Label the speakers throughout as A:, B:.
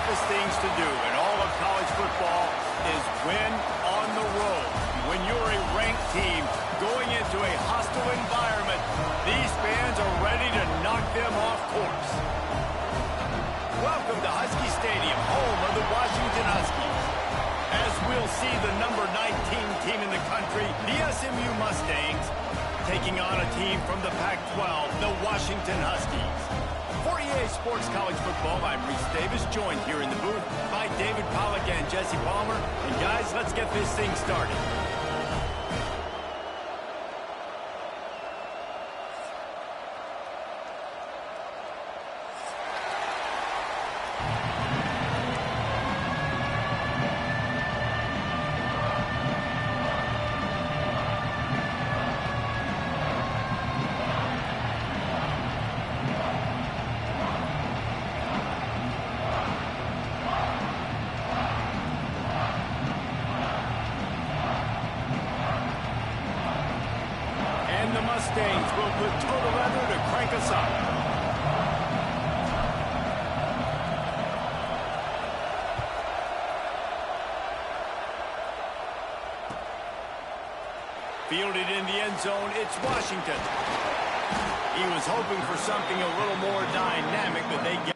A: toughest things to do in all of college football is win on the road. When you're a ranked team going into a hostile environment, these fans are ready to knock them off course. Welcome to Husky Stadium, home of the Washington Huskies. As we'll see the number 19 team in the country, the SMU Mustangs, taking on a team from the Pac-12, the Washington Huskies. For EA Sports College Football, I'm Reese Davis, joined here in the booth by David Pollack and Jesse Palmer. And guys, let's get this thing started. The Mustangs will put total leather to crank us up. Fielded in the end zone, it's Washington. He was hoping for something a little more dynamic, but they get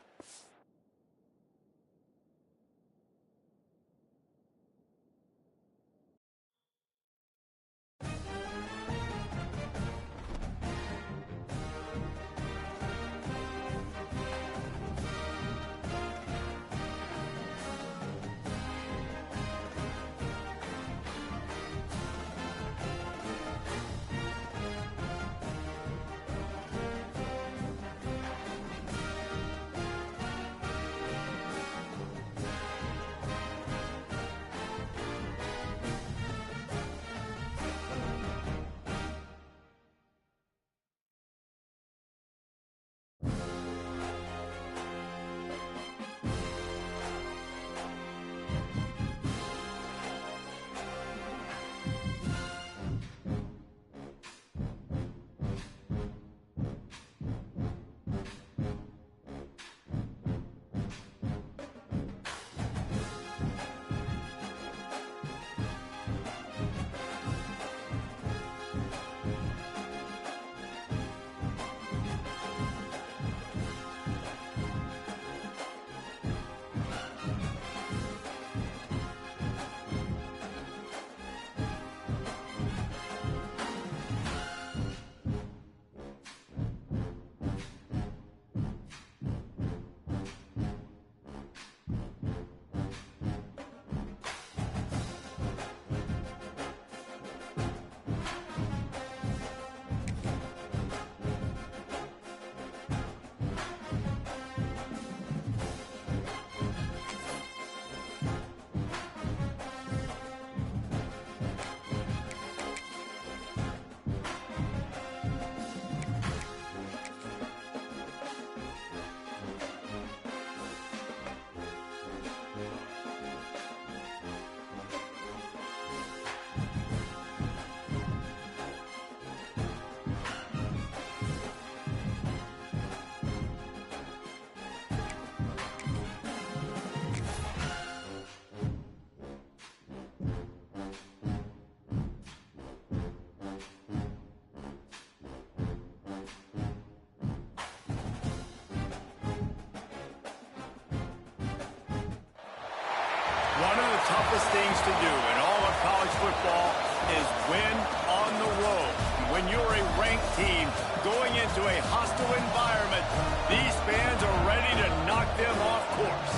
A: one of the toughest things to do in all of college football is win on the road. When you're a ranked team going into a hostile environment, these fans are ready to knock them off course.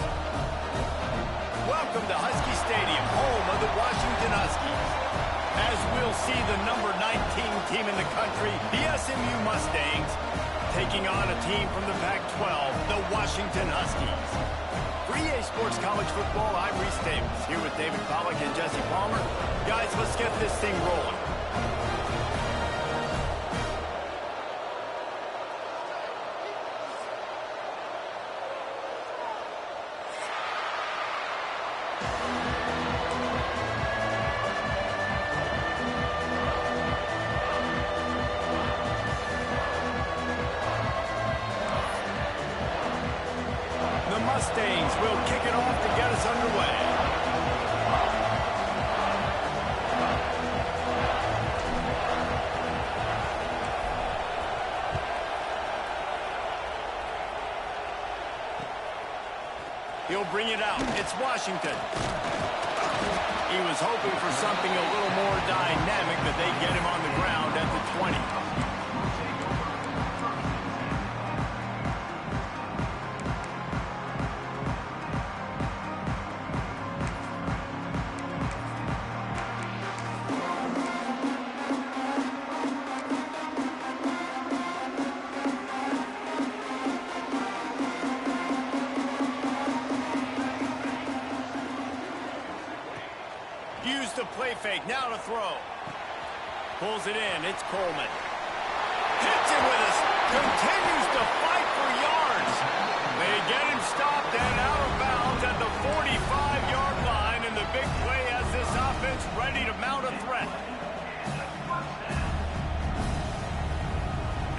A: Welcome to Husky Stadium, home of the Washington Huskies. As we'll see the number 19 team in the country, the SMU Mustangs, taking on a team from the Pac-12, the Washington Huskies. For EA Sports College Football, I'm Reese Davis, here with David Pollack and Jesse Palmer. Guys, let's get this thing rolling. Mustangs will kick it off He'll bring it out. It's Washington. He was hoping for something a little more dynamic, but they get him on the ground at the 20. Use the play fake, now to throw. Pulls it in, it's Coleman. Hits him with us, continues to fight for yards. They get him stopped and out of bounds at the 45-yard line, and the big play has this offense ready to mount a threat.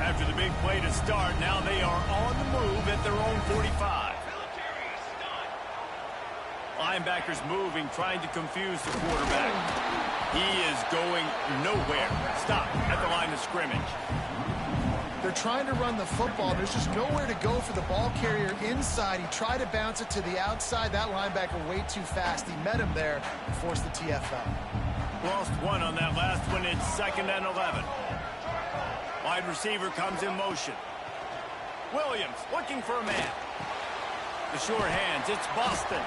A: After the big play to start, now they are on the move at their own 45. Linebackers moving, trying to confuse the quarterback. He is going nowhere. Stop at the line of scrimmage.
B: They're trying to run the football. There's just nowhere to go for the ball carrier inside. He tried to bounce it to the outside. That linebacker way too fast. He met him there and forced the TFL.
A: Lost one on that last one. It's 2nd and 11. Wide receiver comes in motion. Williams looking for a man. The sure hands. It's Boston.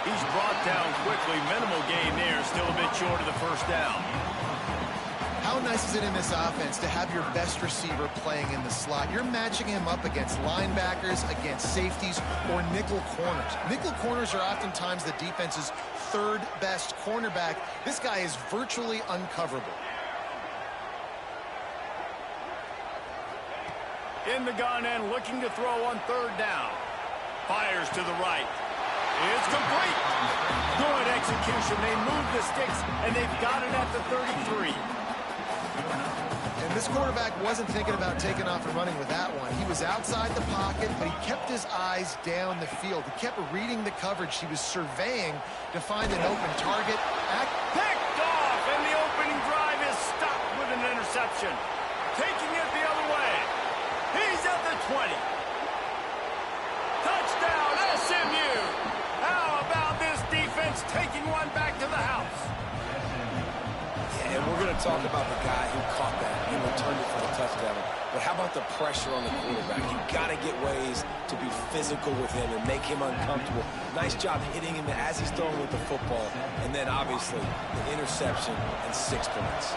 A: He's brought down quickly. Minimal gain there. Still a bit short of the first down.
B: How nice is it in this offense to have your best receiver playing in the slot? You're matching him up against linebackers, against safeties, or nickel corners. Nickel corners are oftentimes the defense's third best cornerback. This guy is virtually uncoverable.
A: In the gun and looking to throw on 3rd down. Fires to the right. It's complete. Good execution. They move the sticks, and they've got it at the 33.
B: And this quarterback wasn't thinking about taking off and running with that one. He was outside the pocket, but he kept his eyes down the field. He kept reading the coverage. He was surveying to find an open target.
A: Picked off, and the opening drive is stopped with an interception. Taking it the other way. He's at the 20. Touchdown, SMU. How about this defense taking one back to the house?
C: Yeah, and we're going to talk about the guy who caught that and returned it for the touchdown. But how about the pressure on the quarterback? You've got to get ways to be physical with him and make him uncomfortable. Nice job hitting him as he's throwing with the football. And then, obviously, the interception and 6 points.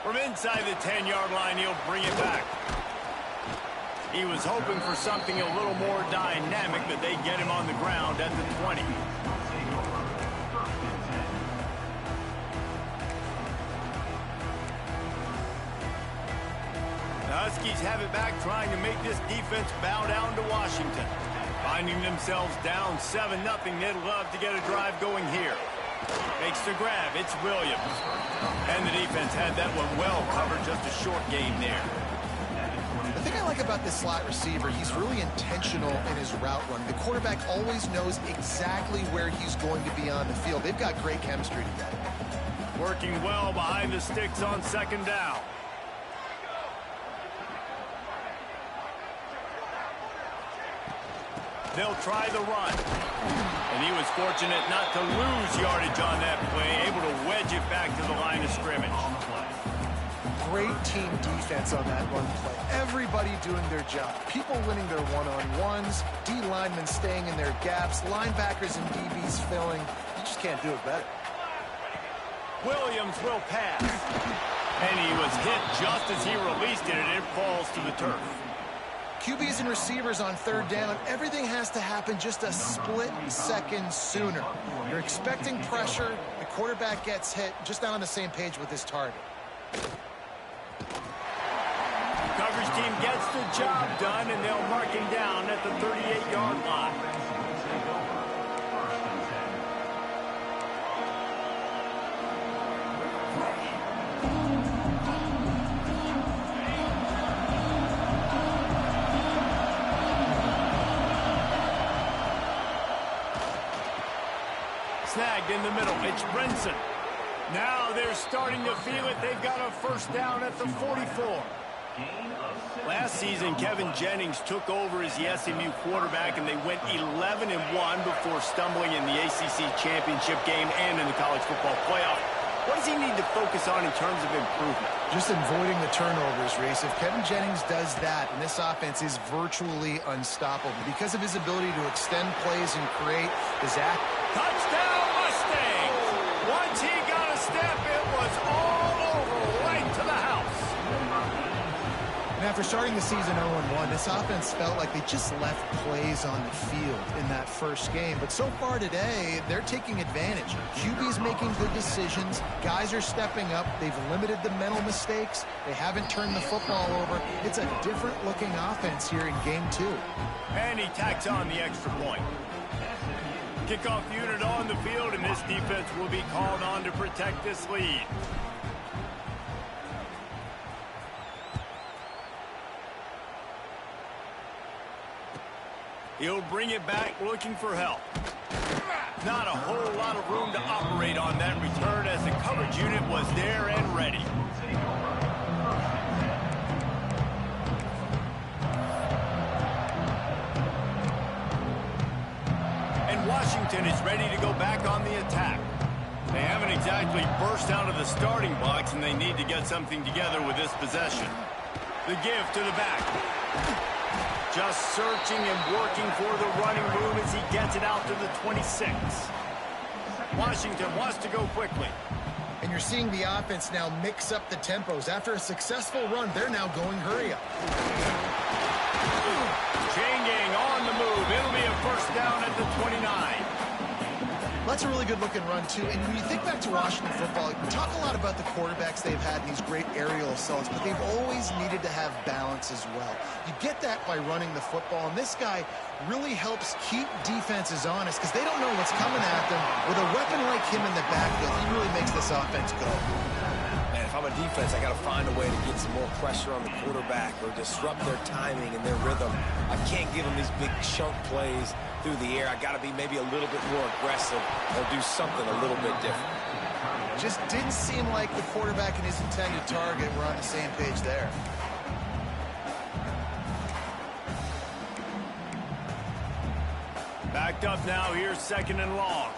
A: From inside the 10-yard line, he'll bring it back. He was hoping for something a little more dynamic, but they get him on the ground at the 20. The Huskies have it back, trying to make this defense bow down to Washington. Finding themselves down 7-0, they'd love to get a drive going here. Makes the grab. It's Williams. And the defense had that one well covered. Just a short game there.
B: The thing I like about this slot receiver, he's really intentional in his route run. The quarterback always knows exactly where he's going to be on the field. They've got great chemistry together.
A: Working well behind the sticks on 2nd down. They'll try the run. And he was fortunate not to lose yardage on that play, able to wedge it back to the line of scrimmage.
B: Great team defense on that run play. Everybody doing their job. People winning their one-on-ones, D linemen staying in their gaps, linebackers and DBs filling. You just can't do it better.
A: Williams will pass. And he was hit just as he released it, and it falls to the turf.
B: QBs and receivers on 3rd down, everything has to happen just a split second sooner. You're expecting pressure, the quarterback gets hit, just not on the same page with his target.
A: Coverage team gets the job done, and they'll mark him down at the 38-yard line. Snagged in the middle. It's Brinson. Now they're starting to feel it. They've got a first down at the 44. Last season, Kevin Jennings took over as the SMU quarterback, and they went 11-1 before stumbling in the ACC championship game and in the college football playoff. What does he need to focus on in terms of improvement?
B: Just avoiding the turnovers, Reese. If Kevin Jennings does that, and this offense is virtually unstoppable because of his ability to extend plays and create the Zach.
A: Touchdown, Mustangs! Once he got a step, it was all over, right to the house.
B: And after starting the season 0-1, this offense felt like they just left plays on the field in that first game. But so far today, they're taking advantage. QB's making good decisions. Guys are stepping up. They've limited the mental mistakes. They haven't turned the football over. It's a different-looking offense here in Game 2.
A: And he tacks on the extra point. Kickoff unit on the field, and this defense will be called on to protect this lead. He'll bring it back looking for help. Not a whole lot of room to operate on that return as the coverage unit was there and ready. And Washington is ready to go back on the attack. They haven't exactly burst out of the starting blocks, and they need to get something together with this possession. The give to the back. Just searching and working for the running room as he gets it out to the 26. Washington wants to go quickly.
B: And you're seeing the offense now mix up the tempos. After a successful run, they're now going hurry up.
A: Chain gang on the move. It'll be a first down at the 29.
B: That's a really good-looking run, too. And when you think back to Washington football, we talk a lot about the quarterbacks they've had in these great aerial assaults, but they've always needed to have balance as well. You get that by running the football, and this guy really helps keep defenses honest because they don't know what's coming at them. With a weapon like him in the backfield, he really makes this offense go.
C: Man, if I'm a defense, I got to find a way to get some more pressure on the quarterback or disrupt their timing and their rhythm. I can't give them these big chunk plays through the air. I got to be maybe a little bit more aggressive or do something a little bit different.
B: Just didn't seem like the quarterback and his intended target were on the same page there.
A: Backed up now. Here's second and long.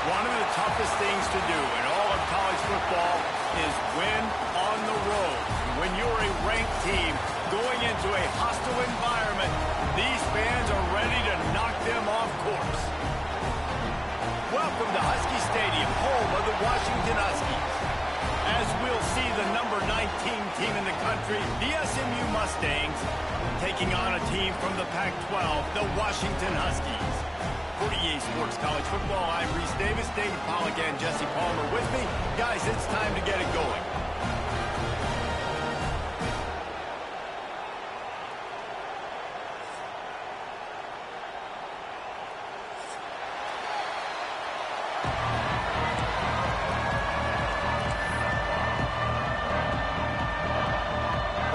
A: One of the toughest things to do in all of college football is win on the road. When you're a ranked team going into a hostile environment, these fans are ready to knock them off course. Welcome to Husky Stadium, home of the Washington Huskies. As we'll see the number 19 team in the country, the SMU Mustangs, taking on a team from the Pac-12, the Washington Huskies. For EA Sports College Football, I'm Reese Davis, David Pollack, and Jesse Palmer with me. Guys, it's time to get it going.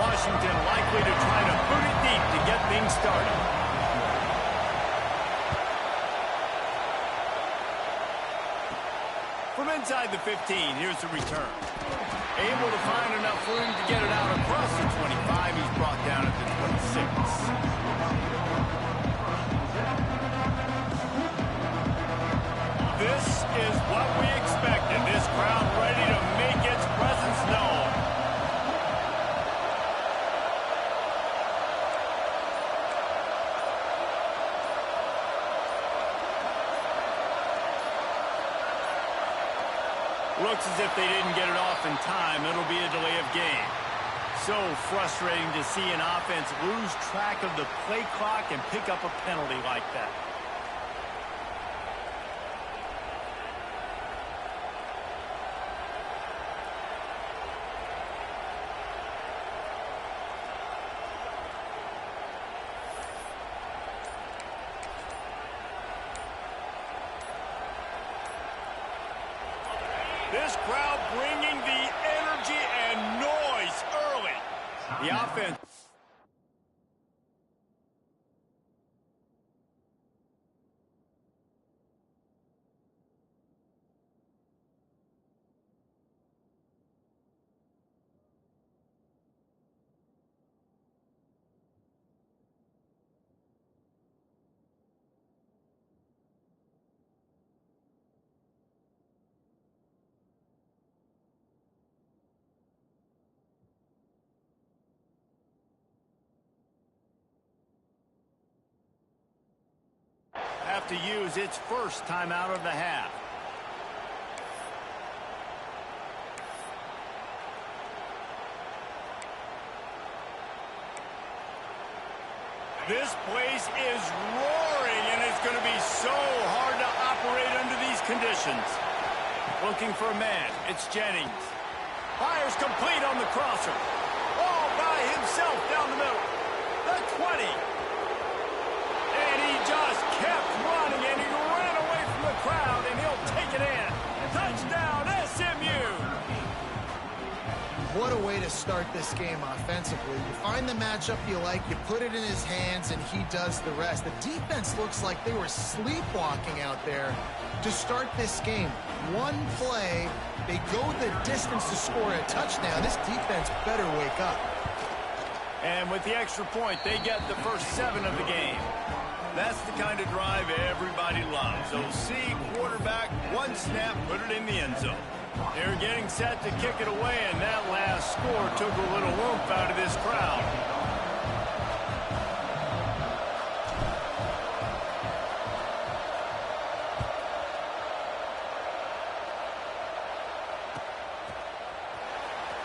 A: Washington likely to try to boot it deep to get things started. From inside the 15, here's the return. Able to find enough room to get it out across the 25. He's brought down at the 26. This is what we expected. This crowd ready to make its presence known. Looks as if they didn't get it off in time. It'll be a delay of game. So frustrating to see an offense lose track of the play clock and pick up a penalty like that. This crowd bringing the energy and noise early. The offense. Have to use its first timeout of the half. This place is roaring, and it's going to be so hard to operate under these conditions. Looking for a man. It's Jennings. Fires complete on the crosser. All by himself down the middle. The 20. And he just kept running, and he ran away from the crowd, and he'll take it in. Touchdown, SMU!
B: What a way to start this game offensively. You find the matchup you like, you put it in his hands, and he does the rest. The defense looks like they were sleepwalking out there to start this game. One play, they go the distance to score a touchdown. This defense better wake up.
A: And with the extra point, they get the first 7 of the game. That's the kind of drive everybody loves. OC, quarterback, one snap, put it in the end zone. They're getting set to kick it away, and that last score took a little oomph out of this crowd.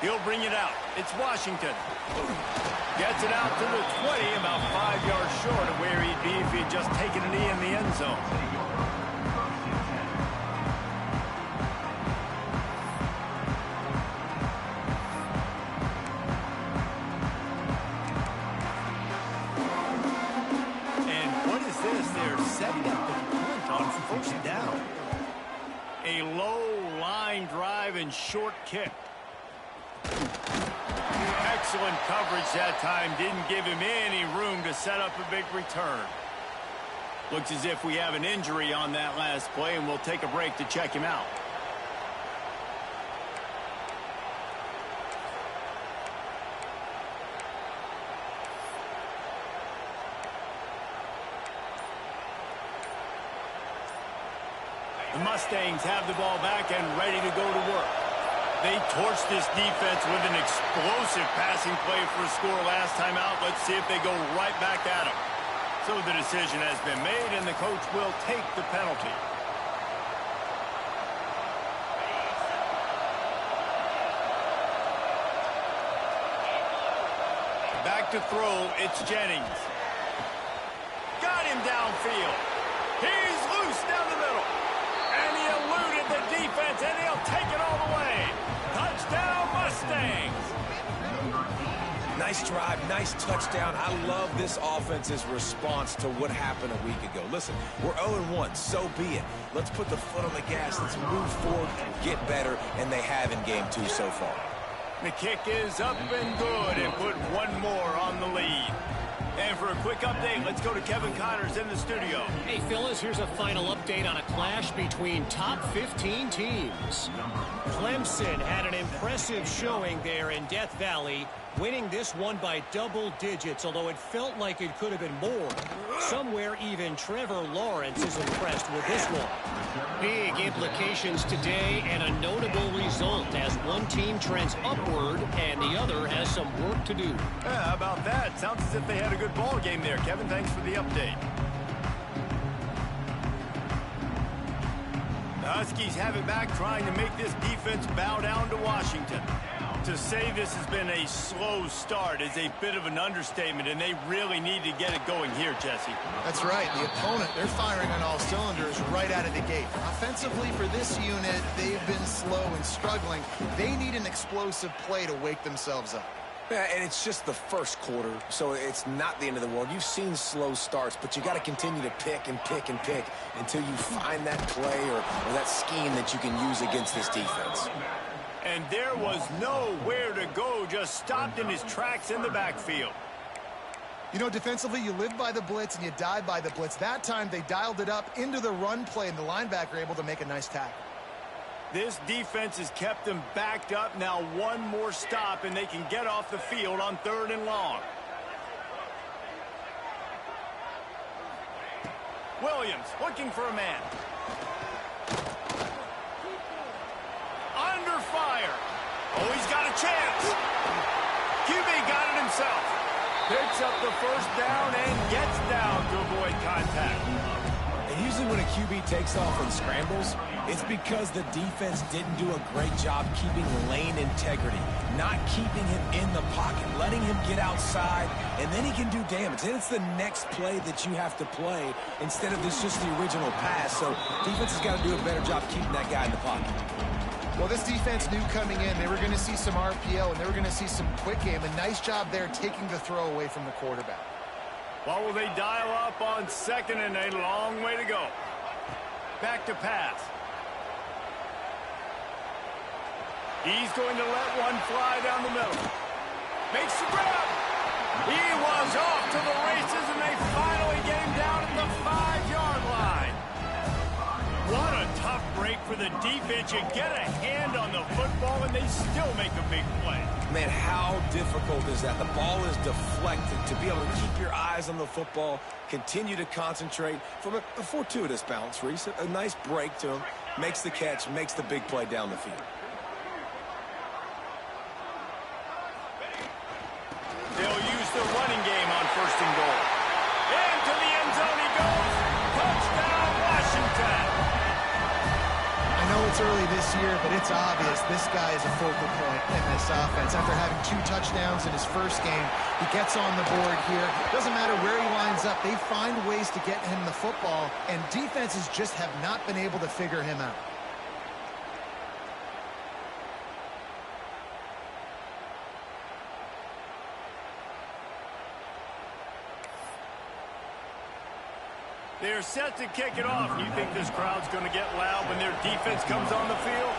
A: He'll bring it out. It's Washington. Gets it out to the 20, about 5 yards short of where he'd be if he'd just taken a knee in the end zone. And what is this? They're setting up the punt on first down. A low line drive and short kick. Excellent coverage that time. Didn't give him any room to set up a big return. Looks as if we have an injury on that last play, and we'll take a break to check him out. Mustangs have the ball back and ready to go to work. They torched this defense with an explosive passing play for a score last time out. Let's see if they go right back at them. So the decision has been made, and the coach will take the penalty. Back to throw, it's Jennings. Got him downfield. He's loose down the middle. And he eluded the defense, and he'll take it all the way. Touchdown, Mustangs.
C: Nice drive, nice touchdown. I love this offense's response to what happened a week ago. Listen, we're 0-1, so be it. Let's put the foot on the gas. Let's move forward, get better, and they have in game 2 so far.
A: The kick is up and good, and put one more on the lead. And for a quick update, let's go to Kevin Connors in the studio.
D: Hey, Phyllis, here's a final update on a clash between top 15 teams. Clemson had an impressive showing there in Death Valley, winning this one by double digits, although it felt like it could have been more. Somewhere even Trevor Lawrence is impressed with this one. Big implications today and a notable result as one team trends upward and the other has some work to do.
A: Yeah, how about that? Sounds as if they had a good ball game there. Kevin, thanks for the update. The Huskies have it back, trying to make this defense bow down to Washington. To say this has been a slow start is a bit of an understatement, and they really need to get it going here, Jesse.
B: That's right. The opponent, they're firing on all cylinders right out of the gate. Offensively, for this unit, they've been slow and struggling. They need an explosive play to wake themselves up.
C: Yeah, and it's just the first quarter, so it's not the end of the world. You've seen slow starts, but you got to continue to pick and pick and pick until you find that play or that scheme that you can use against this defense.
A: And there was nowhere to go, just stopped in his tracks in the backfield.
B: You know, defensively, you live by the blitz and you die by the blitz. That time, they dialed it up into the run play, and the linebacker able to make a nice tackle.
A: This defense has kept them backed up. Now one more stop, and they can get off the field on 3rd and long. Williams looking for a man. Under fire. Oh, he's got a chance. QB got it himself. Picks up the first down and gets down to avoid contact.
C: And usually when a QB takes off and scrambles, it's because the defense didn't do a great job keeping lane integrity, not keeping him in the pocket, letting him get outside, and then he can do damage. Then it's the next play that you have to play instead of this just the original pass. So defense has got to do a better job keeping that guy in the pocket.
B: Well, this defense knew coming in they were going to see some RPO and they were going to see some quick game. A nice job there taking the throw away from the quarterback.
A: Well, will they dial up on 2nd and a long way to go? Back to pass. He's going to let one fly down the middle. Makes the grab. He was off to the races, and they finally get him down at the 5-yard line. What a tough break for the defense. You get a hand on the football, and they still make a big play.
C: Man, how difficult is that? The ball is deflected. To be able to keep your eyes on the football, continue to concentrate from a fortuitous bounce, Reese. A nice break to him. Makes the catch, makes the big play down the field.
A: They'll use the running game on 1st and goal. Into the end zone he goes. Touchdown, Washington.
B: I know it's early this year, but it's obvious this guy is a focal point in this offense. After having 2 touchdowns in his first game, he gets on the board here. Doesn't matter where he lines up, they find ways to get him the football, and defenses just have not been able to figure him out.
A: They're set to kick it off. You think this crowd's going to get loud when their defense comes on the field?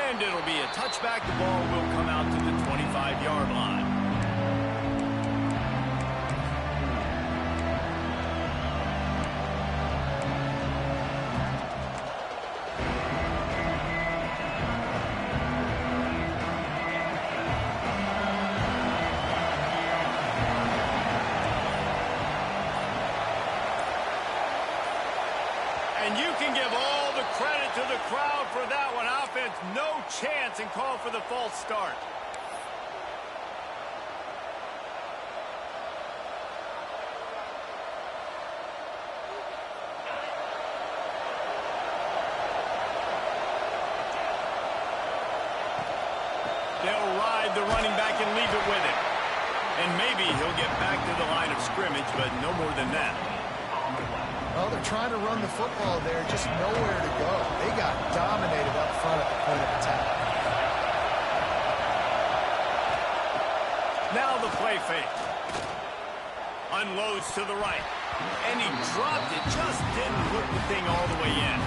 A: And it'll be a touchback. The ball will come out to the 25-yard line. to the crowd for that one. Offense, no chance, and call for the false start. They'll ride the running back and leave it with him. And maybe he'll get back to the line of scrimmage, but no more than that.
B: Well, they're trying to run the football there, just nowhere to go. They got dominated up front at the point of attack.
A: Now the play fake. Unloads to the right. And he dropped it. Just didn't hook the thing all the way in.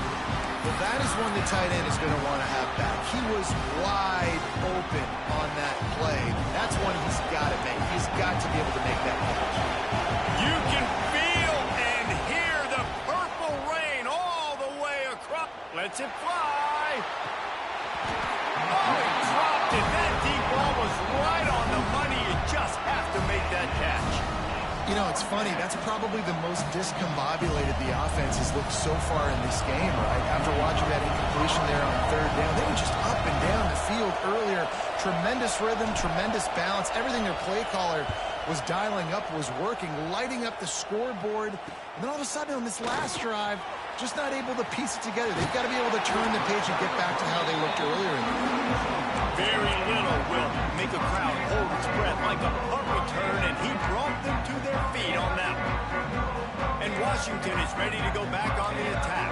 B: Well, that is one the tight end is going to want to have back. He was wide open on that play. That's one he's got to make. He's got to be able to make that catch.
A: You can feel and hear the purple rain all the way across. Lets it fly. Oh, he dropped it. That deep ball was right on the money. You just have to make that catch.
B: You know, it's funny. That's probably the most discombobulated the offense has looked so far in this game, right? After watching that incompletion there on third down, they were just up and down the field earlier. Tremendous rhythm, tremendous balance. Everything their play caller was dialing up was working, lighting up the scoreboard. And then all of a sudden on this last drive, just not able to piece it together. They've got to be able to turn the page and get back to how they looked earlier in the game.
A: Very little will make a crowd hold its breath like a punt return, and he brought them to their feet on that one. And Washington is ready to go back on the attack.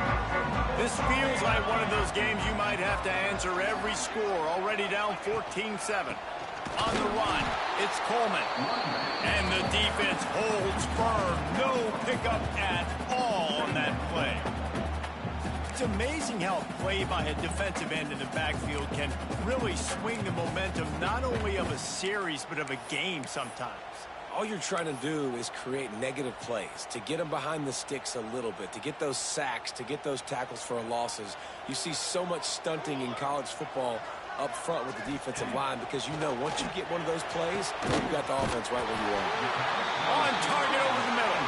A: This feels like one of those games you might have to answer every score. Already down 14-7. On the run, it's Coleman. And the defense holds firm. No pickup at all on that play. It's amazing how a play by a defensive end in the backfield can really swing the momentum not only of a series but of a game sometimes.
C: All you're trying to do is create negative plays, to get them behind the sticks a little bit, to get those sacks, to get those tackles for losses. You see so much stunting in college football up front with the defensive line because you know once you get one of those plays, you've got the offense right where you are.
A: On target over the middle.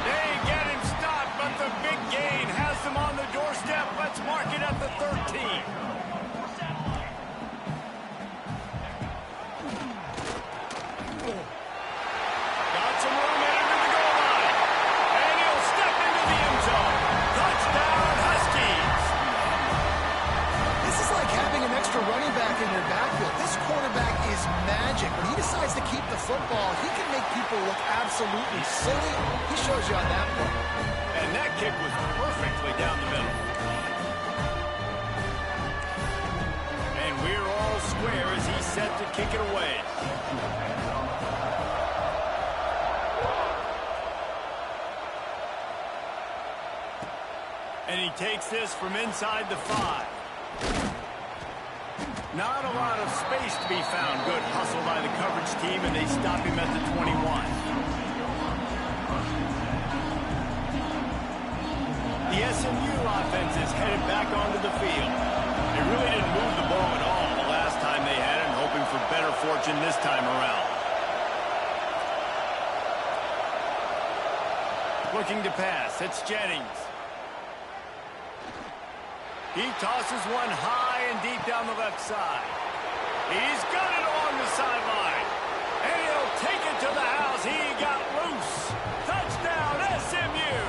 A: They get him stopped, but the big gain has them on the doorstep. Let's mark it at the 13.
B: Running back in your backfield. This quarterback is magic. When he decides to keep the football, he can make people look absolutely silly. He shows you on that play.
A: And that kick was perfectly down the middle. And we're all square as he's set to kick it away. And he takes this from inside the 5. Not a lot of space to be found. Good hustle by the coverage team, and they stop him at the 21. The SMU offense is headed back onto the field. They really didn't move the ball at all the last time they had it, hoping for better fortune this time around. Looking to pass. It's Jennings. He tosses one high and deep down the left side. He's got it on the sideline. And he'll take it to the house. He got loose. Touchdown, SMU.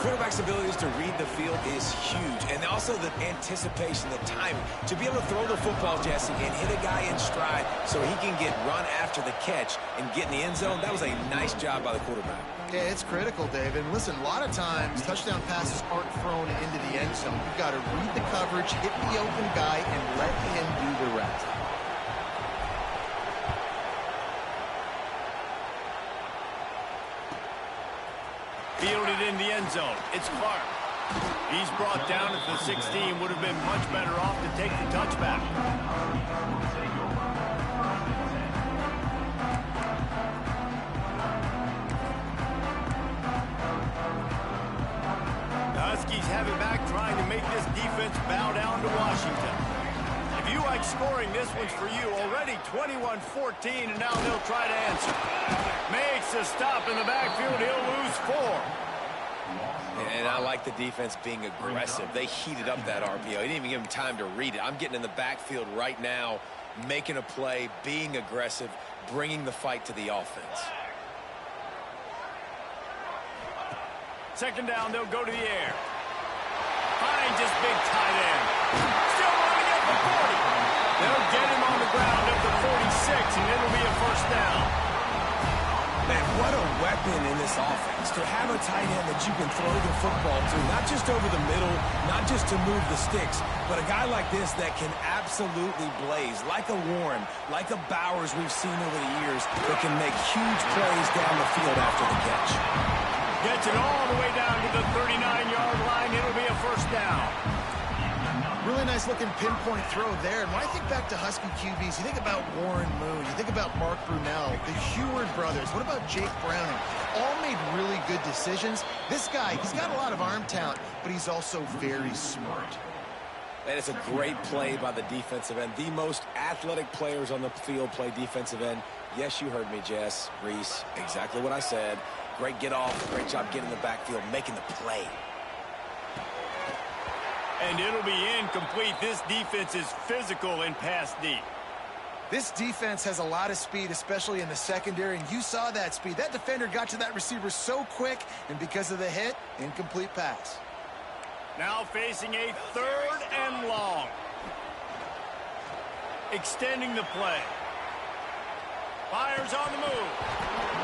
C: Quarterback's abilities to read the field is huge. And also the anticipation, the timing. To be able to throw the football, Jesse, and hit a guy in stride so he can get run after the catch and get in the end zone, that was a nice job by the quarterback.
B: Yeah, it's critical, Dave. And listen, a lot of times touchdown passes aren't thrown into the end zone. You've got to read the coverage, hit the open guy, and let him do the rest.
A: Fielded in the end zone. It's Clark. He's brought down at the 16. Would have been much better off to take the touchback. Huskies have it back, trying to make this defense bow down to Washington. If you like scoring, this one's for you. Already 21-14, and now they'll try to answer. Makes a stop in the backfield. He'll lose 4.
C: Yeah, And I like the defense being aggressive. They heated up that RPO. He didn't even give him time to read it. I'm getting in the backfield right now, making a play, being aggressive, bringing the fight to the offense.
A: Second down, they'll go to the air. Finds his big tight end. Still running at the 40. They'll get him on the ground at the 46, and it'll be a first down.
C: Man, what a weapon in this offense. To have a tight end that you can throw the football to, not just over the middle, not just to move the sticks, but a guy like this that can absolutely blaze, like a Warren, like a Bowers we've seen over the years, that can make huge plays down the field after the catch.
A: Gets it all the way down to the 39-yard line. It'll be a first down.
B: Really nice looking pinpoint throw there. And when I think back to Husky QBs, you think about Warren Moon, you think about Mark Brunell, the Heward brothers. What about Jake Browning? All made really good decisions. This guy, he's got a lot of arm talent, but he's also very smart.
C: And it's a great play by the defensive end. The most athletic players on the field play defensive end. Yes, you heard me, Jess, Reese, exactly what I said. Great get off, great job getting in the backfield, making the play.
A: And it'll be incomplete. This defense is physical and pass deep.
B: This defense has a lot of speed, especially in the secondary, and you saw that speed. That defender got to that receiver so quick, and because of the hit, incomplete pass.
A: Now facing a third and long. Extending the play. Fires on the move.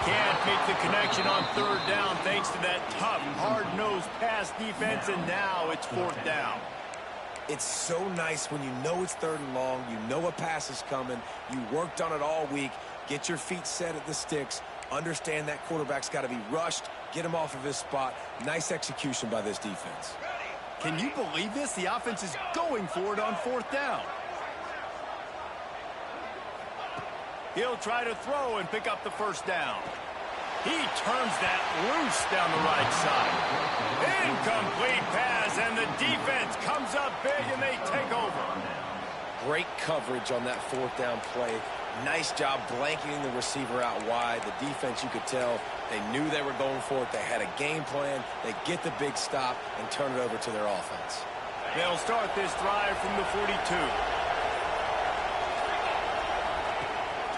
A: Can't make the connection on third down thanks to that tough, hard-nosed pass defense, and now it's fourth down.
C: It's so nice when you know it's third and long, you know a pass is coming, you worked on it all week, get your feet set at the sticks, understand that quarterback's got to be rushed, get him off of his spot. Nice execution by this defense.
A: Can you believe this? The offense is going for it on fourth down. He'll try to throw and pick up the first down. He turns that loose down the right side. Incomplete pass, and the defense comes up big, and they take over.
C: Great coverage on that fourth down play. Nice job blanketing the receiver out wide. The defense, you could tell, they knew they were going for it. They had a game plan. They get the big stop and turn it over to their offense.
A: They'll start this drive from the 42.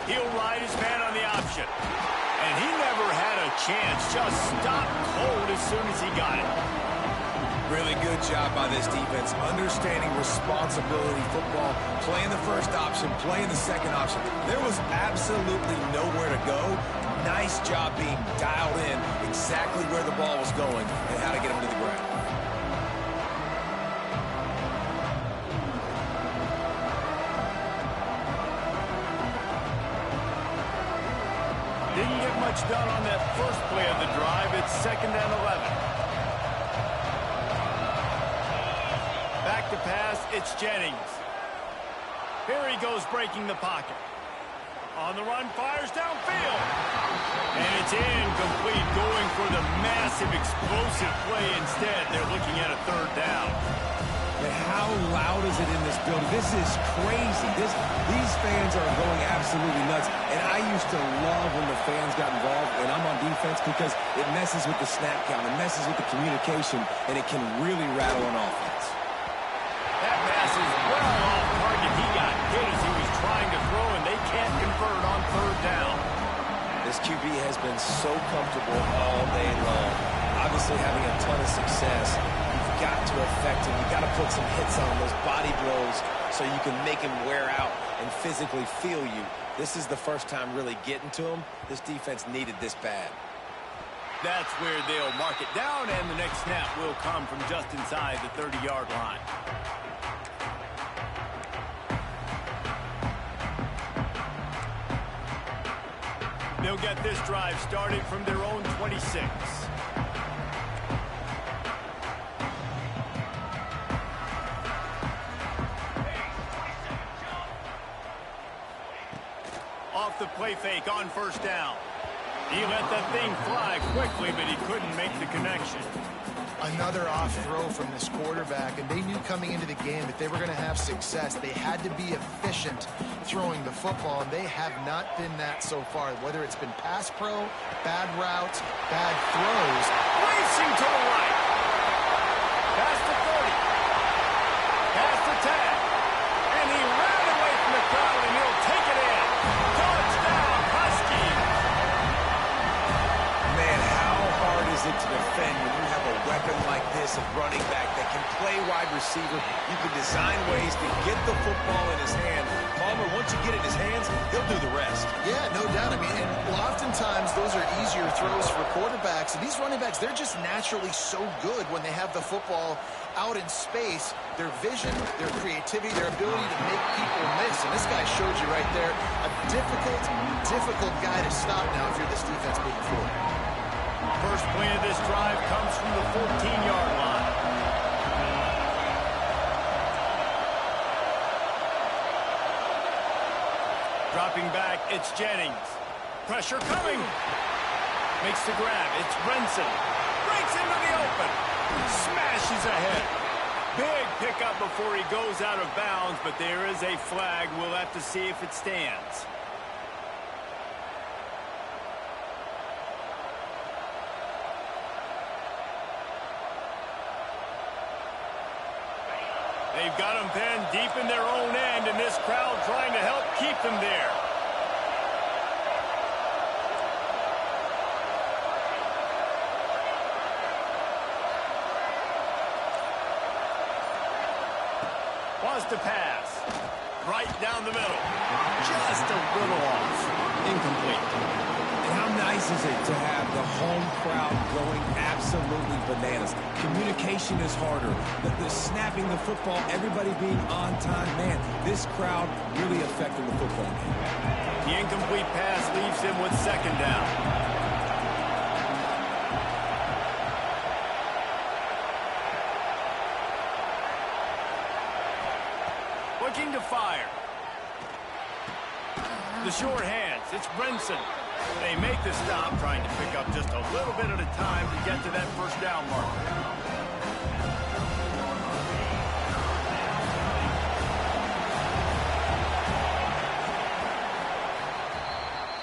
A: He'll ride his man on the option. And he never had a chance. Just stopped cold as soon as he got it.
C: Really good job by this defense. Understanding responsibility football. Playing the first option. Playing the second option. There was absolutely nowhere to go. Nice job being dialed in exactly where the ball was going and how to get him to the ground.
A: Didn't get much done on that first play of the drive. It's second and 11. Back to pass, it's Jennings. Here he goes breaking the pocket. On the run, fires downfield. And it's incomplete, going for the massive explosive play instead. They're looking at a third down.
C: And how loud is it in this building? This is crazy. These fans are going absolutely nuts. And I used to love when the fans got involved when I'm on defense because it messes with the snap count. It messes with the communication, and it can really rattle an offense.
A: That pass is well off target. He got hit as he was trying to throw, and they can't convert on third down.
C: This QB has been so comfortable all day long. Obviously having a ton of success. You've got to affect him. You've got to put some hits on those body blows so you can make him wear out and physically feel you. This is the first time really getting to him. This defense needed this bad.
A: That's where they'll mark it down, and the next snap will come from just inside the 30-yard line. They'll get this drive started from their own 26. Off the play fake on first down. He let that thing fly quickly, but he couldn't make the connection.
B: Another off throw from this quarterback, and they knew coming into the game that they were going to have success. They had to be efficient throwing the football, and they have not been that so far. Whether it's been pass pro, bad routes, bad throws.
A: Racing to the right.
C: receiver. You can design ways to get the football in his hand. Palmer, once you get it in his hands, he'll do the rest.
B: Yeah, no doubt. I mean, and oftentimes those are easier throws for quarterbacks. And these running backs, they're just naturally so good when they have the football out in space. Their vision, their creativity, their ability to make people miss. And this guy showed you right there a difficult guy to stop now if you're this defense moving forward.
A: First play of this drive comes from the 14-yard line. Dropping back, it's Jennings. Pressure coming. Makes the grab. It's Brinson. Breaks into the open. Smashes ahead. Big pickup before he goes out of bounds, but there is a flag. We'll have to see if it stands. They've got them pinned deep in their own end, and this crowd trying to help keep them there. Wants to pass. Right down the middle. Just a little off. Incomplete.
C: And how nice is it to have the home crowd going absolutely bananas? Communication is harder. The snapping the football, everybody being on time. Man, this crowd really affecting the football game.
A: The incomplete pass leaves him with second down. Looking to fire. The short hands. It's Brinson. They make the stop, trying to pick up just a little bit at a time to get to that first down marker.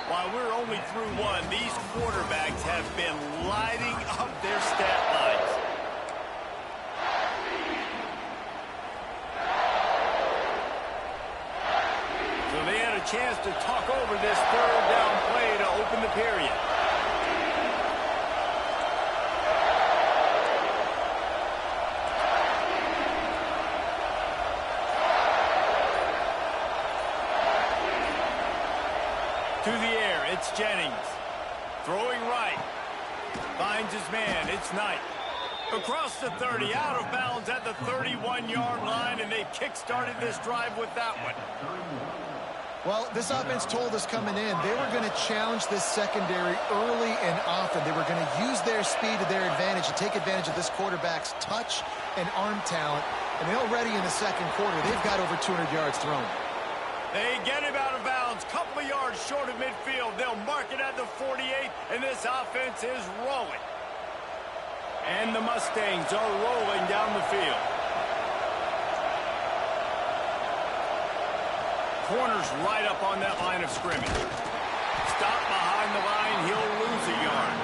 A: While we're only through one, these quarterbacks have been lighting up their stat lines. So they had a chance to talk over this third down play to open the period. To the air, it's Jennings. Throwing right. Finds his man, it's Knight. Across the 30, out of bounds at the 31-yard line, and they've kick-started this drive with that one.
B: Well, this offense told us coming in they were going to challenge this secondary early and often. They were going to use their speed to their advantage and take advantage of this quarterback's touch and arm talent. And already in the second quarter, they've got over 200 yards thrown.
A: They get him out of bounds, couple of yards short of midfield. They'll mark it at the 48, and this offense is rolling. And the Mustangs are rolling down the field. Corner's right up on that line of scrimmage. Stop behind the line, he'll lose a yard.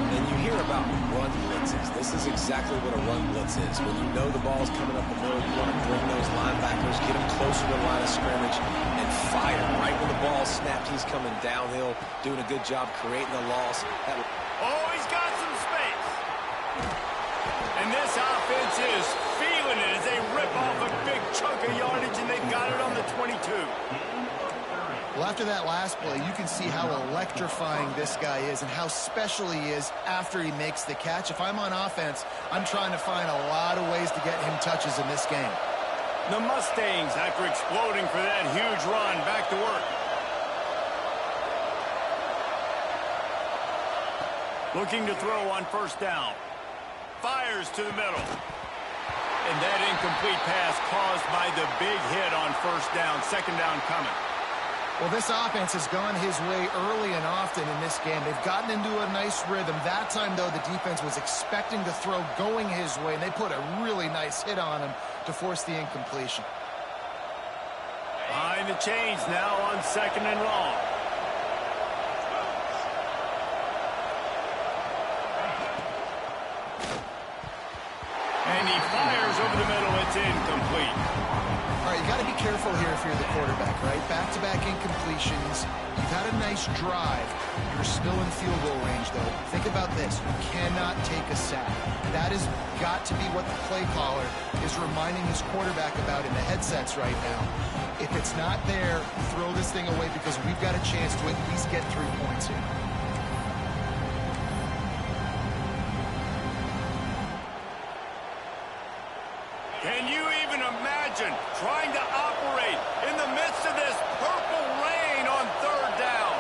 C: And you hear about run blitzes. This is exactly what a run blitz is. When you know the ball's coming up the middle, you want to bring those linebackers, get them closer to the line of scrimmage, and fire. Right when the ball snapped, he's coming downhill, doing a good job creating the loss.
A: Oh, he's got some space. And this offense is feeling it as they rip off a big chunk of yardage, and they've got it on the 22.
B: Well, after that last play, you can see how electrifying this guy is and how special he is after he makes the catch. If I'm on offense, I'm trying to find a lot of ways to get him touches in this game.
A: The Mustangs, after exploding for that huge run, back to work. Looking to throw on first down. Fires to the middle. And that incomplete pass caused by the big hit on first down. Second down coming.
B: Well, this offense has gone his way early and often in this game. They've gotten into a nice rhythm. That time, though, the defense was expecting the throw going his way, and they put a really nice hit on him to force the incompletion.
A: Behind the chains now on second and long. And he fires over the middle. It's incomplete.
B: All right, you got to be careful here if you're the quarterback, right? Back-to-back incompletions. You've had a nice drive. You're still in field goal range, though. Think about this. You cannot take a sack. That has got to be what the play caller is reminding his quarterback about in the headsets right now. If it's not there, throw this thing away because we've got a chance to at least get 3 points here.
A: Can you even imagine trying to operate in the midst of this purple rain on third down?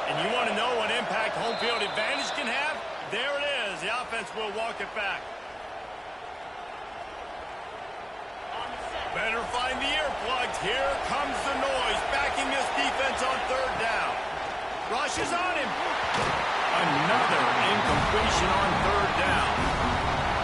A: And you want to know what impact home field advantage can have? There it is. The offense will walk it back. Better find the earplugs. Here comes the noise, backing this defense on third down. Rush is on him. Another incompletion on third down.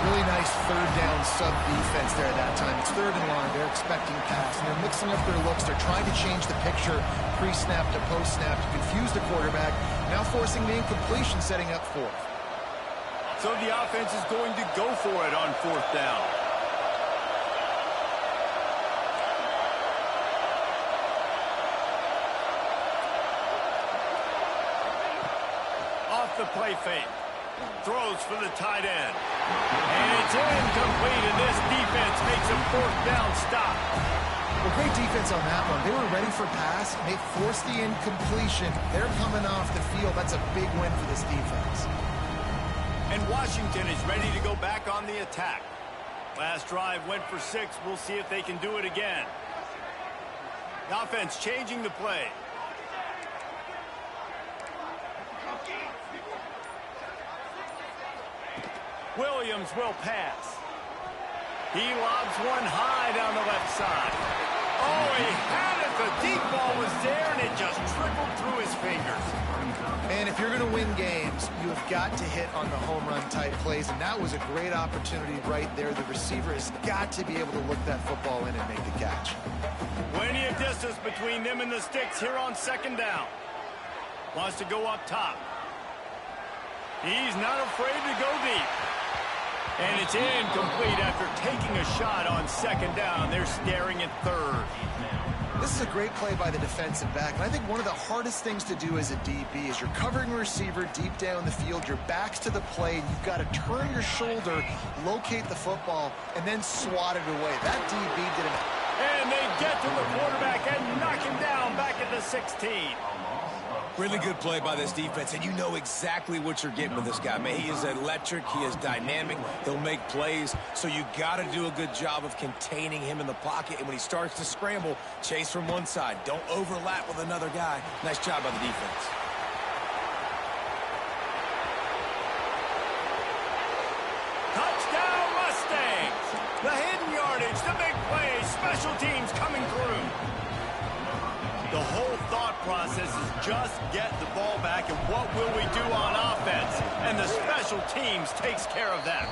B: Really nice third down sub defense there at that time. It's third and long. They're expecting pass, and they're mixing up their looks. They're trying to change the picture pre-snap to post-snap to confuse the quarterback, now forcing the incompletion, setting up fourth.
A: So the offense is going to go for it on fourth down. Off the play fake. Throws for the tight end. And it's incomplete, and this defense makes a fourth down stop.
B: Well, great defense on that one. They were ready for pass. They forced the incompletion. They're coming off the field. That's a big win for this defense.
A: And Washington is ready to go back on the attack. Last drive went for 6. We'll see if they can do it again. The offense changing the play. Williams will pass. He lobs one high down the left side. Oh, he had it. The deep ball was there, and it just trickled through his fingers.
B: And if you're going to win games, you have got to hit on the home run type plays, and that was a great opportunity right there. The receiver has got to be able to look that football in and make the catch.
A: Plenty of distance between them and the sticks here on second down. Wants to go up top. He's not afraid to go deep. And it's incomplete after taking a shot on second down. They're staring at third.
B: This is a great play by the defensive back, and I think one of the hardest things to do as a DB is you're covering a receiver deep down the field, your back's to the play, and you've got to turn your shoulder, locate the football, and then swat it away. That DB did it.
A: And they get to the quarterback and knock him down back at the 16.
C: Really good play by this defense, and you know exactly what you're getting with this guy. Man, he is electric. He is dynamic. He'll make plays, so you got to do a good job of containing him in the pocket. And when he starts to scramble, chase from one side. Don't overlap with another guy. Nice job by the defense.
A: Touchdown, Mustangs! The hidden yardage, the big plays, special teams coming through. The whole thought process is just get the ball back and what will we do on offense? And the special teams takes care of that.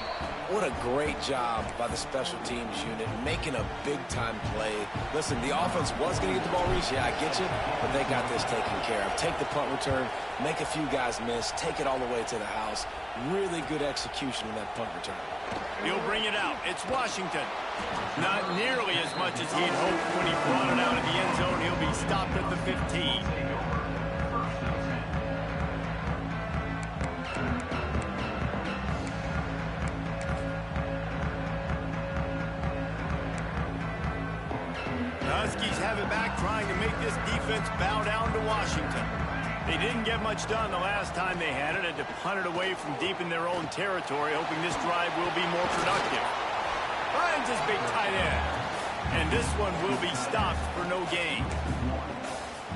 C: What a great job by the special teams unit, making a big-time play. Listen, the offense was going to get the ball reached. Yeah, I get you, but they got this taken care of. Take the punt return, make a few guys miss, take it all the way to the house. Really good execution in that punt return.
A: He'll bring it out. It's Washington. Not nearly as much as he'd hoped when he brought it out of the end zone. He'll be stopped at the 15. The Huskies have it back, trying to make this defense bow down to Washington. They didn't get much done the last time they had it. Had to punt it away from deep in their own territory, hoping this drive will be more productive. Finds his big tight end. And this one will be stopped for no gain.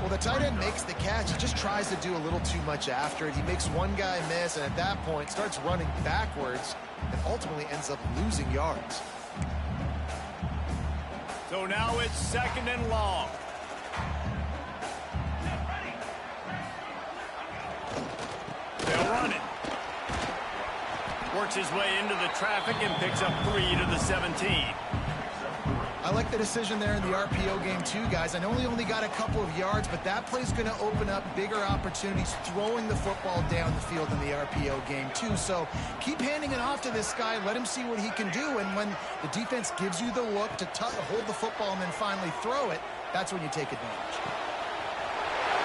B: Well, the tight end makes the catch. He just tries to do a little too much after it. He makes one guy miss, and at that point starts running backwards and ultimately ends up losing yards.
A: So now it's second and long. They'll run it. Works his way into the traffic and picks up 3 to the 17.
B: I like the decision there in the RPO game too, guys. I know he only got a couple of yards, but that play's going to open up bigger opportunities throwing the football down the field in the RPO game too. So keep handing it off to this guy. Let him see what he can do. And when the defense gives you the look to hold the football and then finally throw it, that's when you take advantage.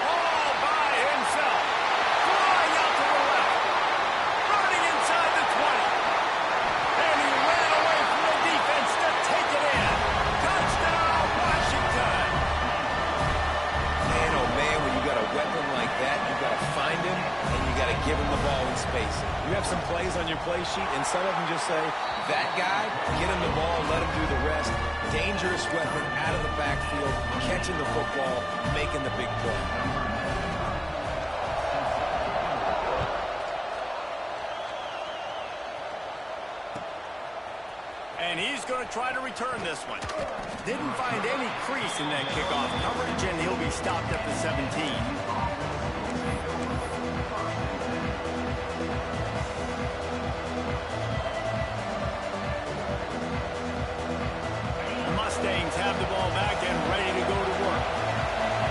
A: All by himself. Flying out to the left. Running inside the 20. And he ran away from the defense to take it in. Touchdown, Washington.
C: Man, oh man, when you got a weapon like that, you got to find him and you got to give him the ball in space. You have some plays on your play sheet, and some of them just say, that guy, get him the ball, let him do the rest. Dangerous weapon out of the backfield, catching the football, making the big play.
A: And he's going to try to return this one. Didn't find any crease in that kickoff coverage, and he'll be stopped at the 17. Mustangs have the ball back and ready to go to work.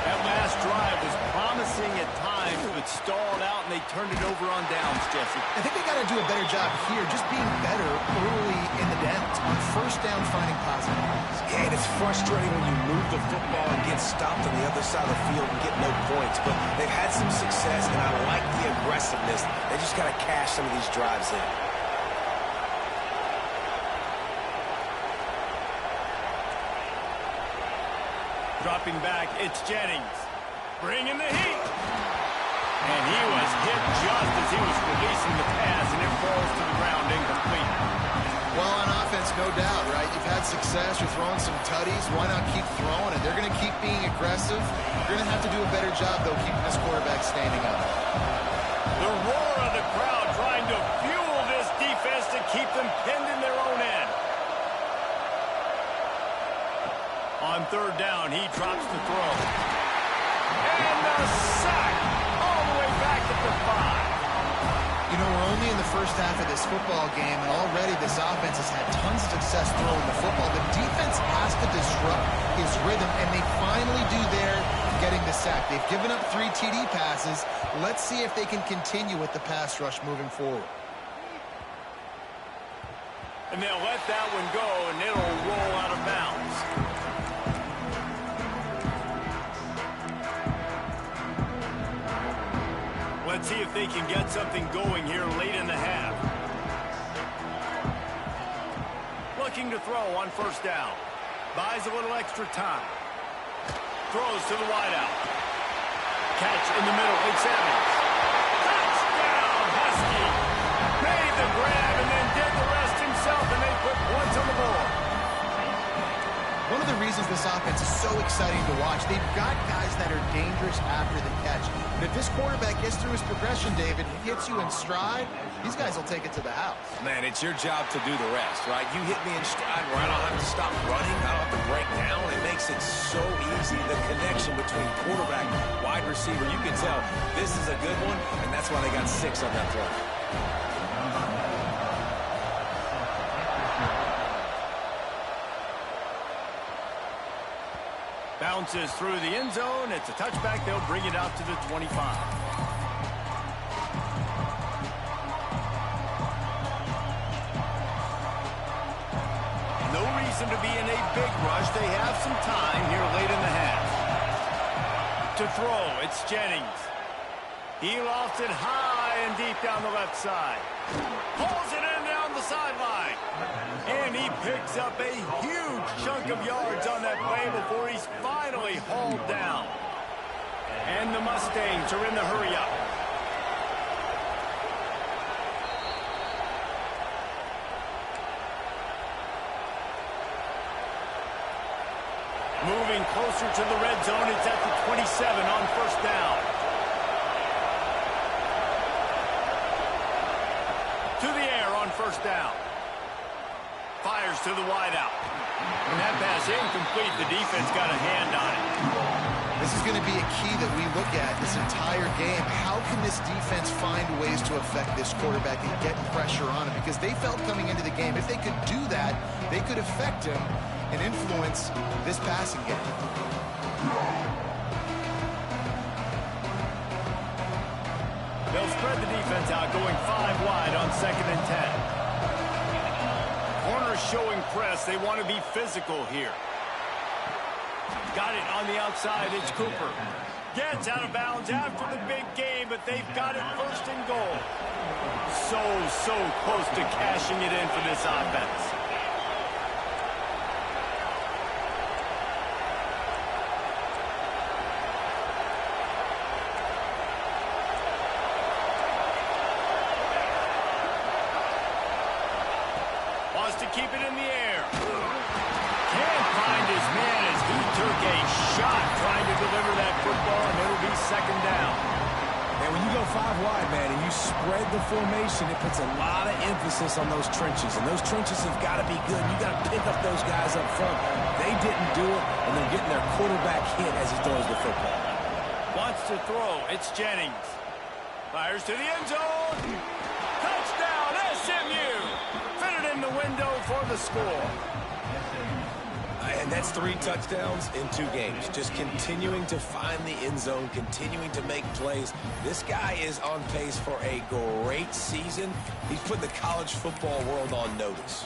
A: That last drive was promising at times, but stalled out, and they turned it over on downs, Jesse.
B: I think they got to do a better job here, just being better early in the downs. On first down, finding positive plays.
C: Yeah, and it's frustrating when you move the football and get stopped on the other side of the field and get no points. But they've had some success, and I like the aggressiveness. They just got to cash some of these drives in.
A: Dropping back, it's Jennings. Bringing the heat. And he was hit just as he was releasing the pass, and it falls to the ground incomplete.
B: Well, on offense, no doubt, right? You've had success. You're throwing some tutties. Why not keep throwing it? They're going to keep being aggressive. You're going to have to do a better job, though, keeping this quarterback standing up.
A: The roar of the crowd trying to fuel this defense to keep them pinned in their own end. On third down, he drops the throw. And the sack all the way back at the 5.
B: You know, we're only in the first half of this football game, and already this offense has had tons of success throwing the football. The defense has to disrupt his rhythm, and they finally do there, getting the sack. They've given up 3 TD passes. Let's see if they can continue with the pass rush moving forward.
A: And they'll let that one go, and it'll roll out of bounds. Let's see if they can get something going here late in the half. Looking to throw on first down. Buys a little extra time. Throws to the wideout. Catch in the middle. It's Evans. Touchdown, Husky. Made the grab and then did the rest himself, and they put points on the board.
B: One of the reasons this offense is so exciting to watch, they've got guys that are dangerous after the catch. But if this quarterback gets through his progression, David, hits you in stride, these guys will take it to the house.
C: Man, it's your job to do the rest, right? You hit me in stride where I don't have to stop running, I don't have to break down. It makes it so easy, the connection between quarterback, wide receiver. You can tell this is a good one, and that's why they got 6 on that throw.
A: Bounces through the end zone. It's a touchback. They'll bring it out to the 25. No reason to be in a big rush. They have some time here late in the half. To throw, it's Jennings. He lofts it high and deep down the left side. Pulls it in down the sideline. And he picks up a huge chunk of yards on that play before he's finally hauled down. And the Mustangs are in the hurry-up. Moving closer to the red zone, it's at the 27 on first down. To the air on first down. Fires to the wideout. And that pass incomplete. The defense got a hand on it.
B: This is going to be a key that we look at this entire game. How can this defense find ways to affect this quarterback and get pressure on him? Because they felt coming into the game, if they could do that, they could affect him. and influence this passing game.
A: They'll spread the defense out, going 5 wide on 2nd and 10. Corners showing press. They want to be physical here. Got it on the outside. It's Cooper. Gets out of bounds after the big game, but they've got it 1st and goal. So close to cashing it in for this offense. Wants to keep it in the air. Can't find his man as he took a shot trying to deliver that football, and it'll be 2nd down.
C: And when you go 5 wide, man, and you spread the formation, it puts a lot of emphasis on those trenches. And those trenches have got to be good. You got to pick up those guys up front. They didn't do it, and they're getting their quarterback hit as he throws the football.
A: Wants to throw. It's Jennings. Fires to the end zone. Touchdown, SMU. Fit it in the window for the score.
C: And that's 3 touchdowns in 2 games. Just continuing to find the end zone, continuing to make plays. This guy is on pace for a great season. He's put the college football world on notice.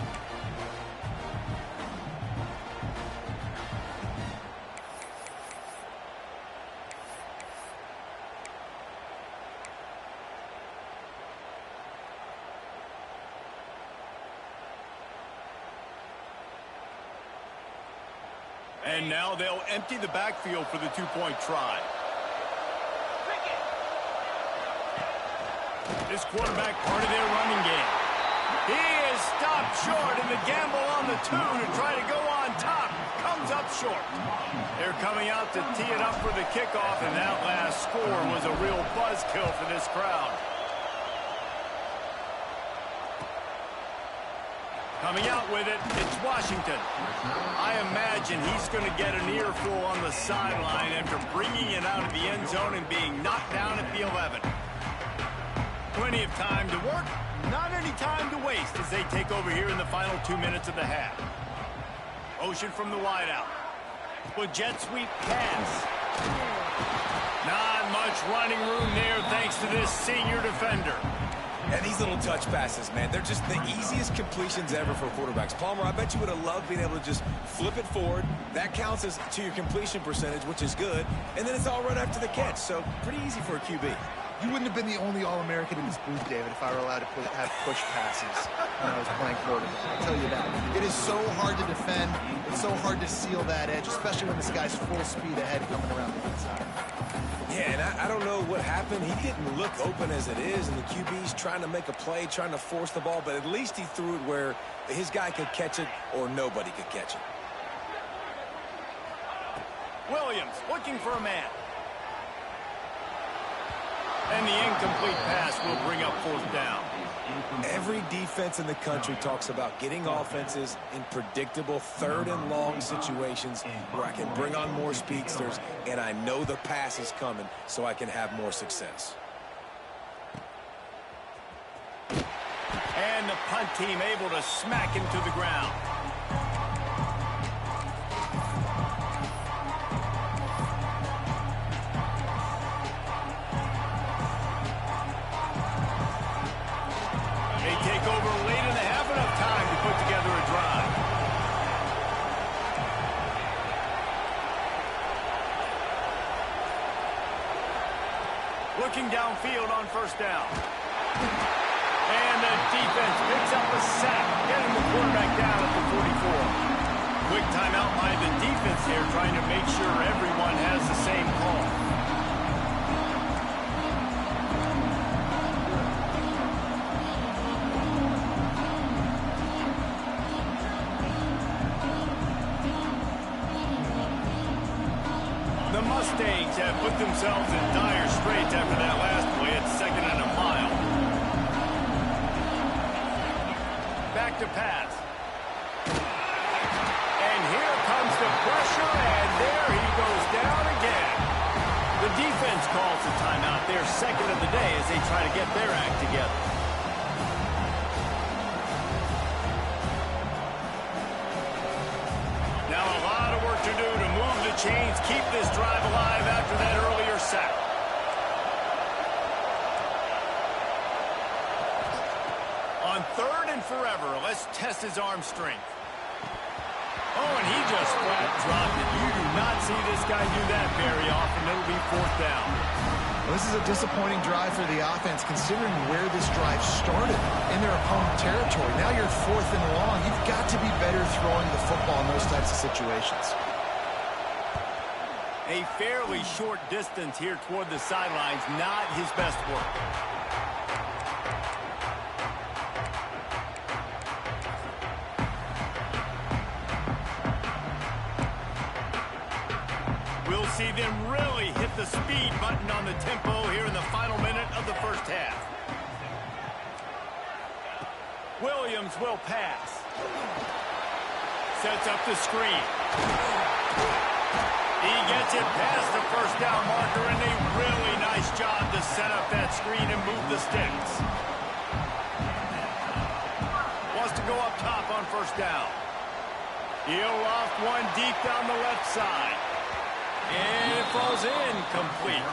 A: And now they'll empty the backfield for the 2-point try. This quarterback part of their running game. He is stopped short in the gamble on the 2 to try to go on top. Comes up short. They're coming out to tee it up for the kickoff, and that last score was a real buzzkill for this crowd. Coming out with it, it's Washington. I imagine he's going to get an earful on the sideline after bringing it out of the end zone and being knocked down at the 11. Plenty of time to work, not any time to waste as they take over here in the final 2 minutes of the half. Motion from the wideout. With jet sweep pass. Not much running room there thanks to this senior defender.
C: And these little touch passes, man, they're just the easiest completions ever for quarterbacks. Palmer, I bet you would have loved being able to just flip it forward. That counts as to your completion percentage, which is good. And then it's all right after the catch, so pretty easy for a QB.
B: You wouldn't have been the only All-American in this booth, David, if I were allowed to have push passes when I was playing quarterback. I'll tell you that. It is so hard to defend. It's so hard to seal that edge, especially when this guy's full speed ahead coming around the inside.
C: Yeah, and I don't know what happened. He didn't look open as it is, and the QB's trying to make a play, trying to force the ball, but at least he threw it where his guy could catch it or nobody could catch it.
A: Williams looking for a man. And the incomplete pass will bring up 4th down.
C: Every defense in the country talks about getting offenses in predictable 3rd and long situations where I can bring on more speedsters and I know the pass is coming so I can have more success.
A: And the punt team able to smack him to the ground. Take over late in the half, enough time to put together a drive. Looking downfield on 1st down. And the defense picks up a sack, getting the quarterback down at the 44. Quick timeout by the defense here, trying to make sure everyone has the same call. The Mustangs have put themselves in dire straits after that last play at 2nd and a mile. Back to pass. And here comes the pressure, and there he goes down again. The defense calls the timeout, their 2nd of the day as they try to get their act together. chains keep this drive alive after that earlier sack. On 3rd and forever, let's test his arm strength. Oh, and he just flat dropped it. You do not see this guy do that very often. It'll be 4th down.
B: Well, this is a disappointing drive for the offense, considering where this drive started in their opponent territory. Now you're 4th and long. You've got to be better throwing the football in those types of situations.
A: A fairly short distance here toward the sidelines, not his best work. We'll see them really hit the speed button on the tempo here in the final minute of the first half. Williams will pass. Sets up the screen. He gets it past the first down marker, and a really nice job to set up that screen and move the sticks. Wants to go up top on first down. He'll loft one deep down the left side. And it falls in complete.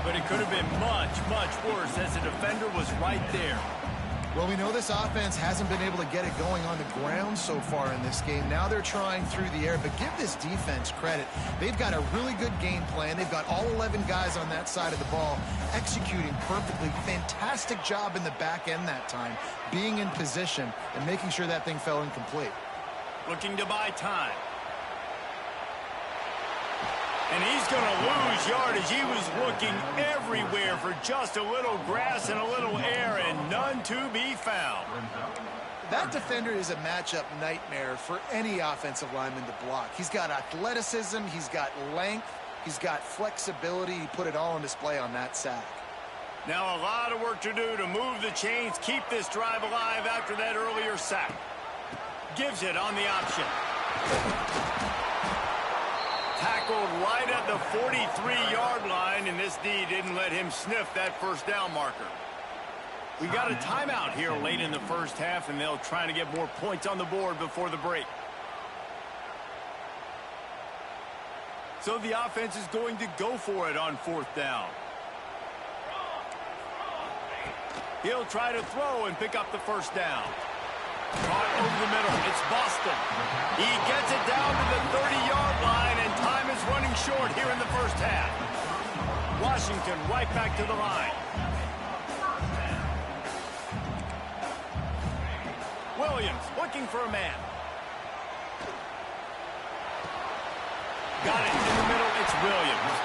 A: But it could have been much, much worse as the defender was right there.
B: Well, we know this offense hasn't been able to get it going on the ground so far in this game. Now they're trying through the air, but give this defense credit. They've got a really good game plan. They've got all 11 guys on that side of the ball executing perfectly. Fantastic job in the back end that time, being in position and making sure that thing fell incomplete.
A: Looking to buy time. And he's going to lose yardage. He was looking everywhere for just a little grass and a little air, and none to be found.
B: That defender is a matchup nightmare for any offensive lineman to block. He's got athleticism, he's got length, he's got flexibility. He put it all on display on that sack.
A: Now a lot of work to do to move the chains, keep this drive alive after that earlier sack. Gives it on the option. Tackled right at the 43-yard line, and this D didn't let him sniff that first down marker. We got a timeout here late in the first half, and they'll try to get more points on the board before the break. So the offense is going to go for it on 4th down. He'll try to throw and pick up the first down. Caught over the middle. It's Boston. He gets it down to the 30-yard line, and time is running short here in the first half. Washington right back to the line. Williams looking for a man. Got it in the middle. It's Williams.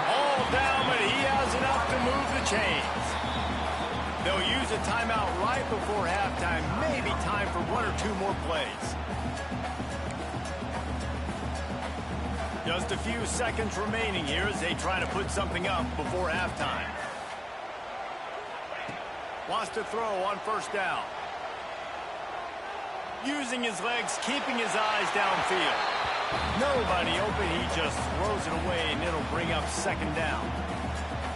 A: All down, but he has enough to move the chains. They'll use a timeout right before halftime. Maybe time for 1 or 2 more plays. Just a few seconds remaining here as they try to put something up before halftime. Wants to throw on first down. Using his legs, keeping his eyes downfield. Nobody open, he just throws it away, and it'll bring up second down.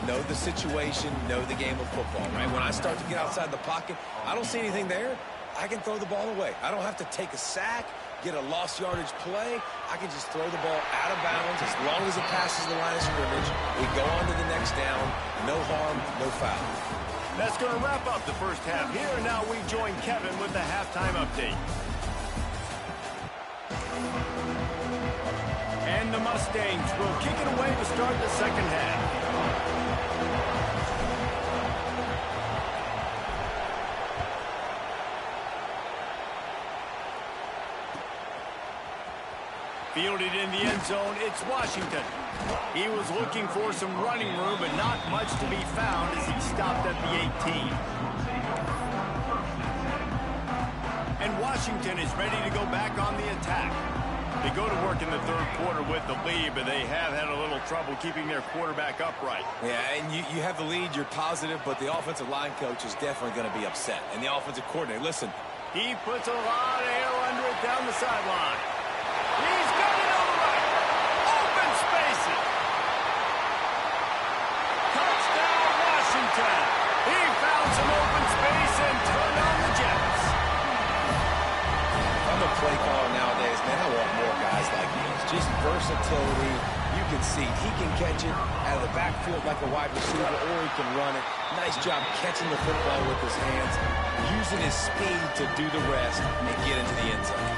C: Know the situation, know the game of football, right? When I start to get outside the pocket, I don't see anything there, I can throw the ball away. I don't have to take a sack, get a lost yardage play. I can just throw the ball out of bounds as long as it passes the line of scrimmage. We go on to the next down. No harm, no foul.
A: That's going to wrap up the first half here. Now we join Kevin with the halftime update. And the Mustangs will kick it away to start the second half. Fielded in the end zone, it's Washington. He was looking for some running room, but not much to be found as he stopped at the 18. And Washington is ready to go back on the attack. They go to work in the third quarter with the lead, but they have had a little trouble keeping their quarterback upright.
C: Yeah, and you have the lead, you're positive, but the offensive line coach is definitely going to be upset. And the offensive coordinator, listen.
A: He puts a lot of air under it down the sideline. He's got it on the right. Open spaces. Touchdown, Washington. He found some open space and turned on the Jets.
C: I'm a play caller nowadays, man. I want more guys like these. Just versatility. You can see he can catch it out of the backfield like a wide receiver, or he can run it. Nice job catching the football with his hands, using his speed to do the rest and get into the end zone.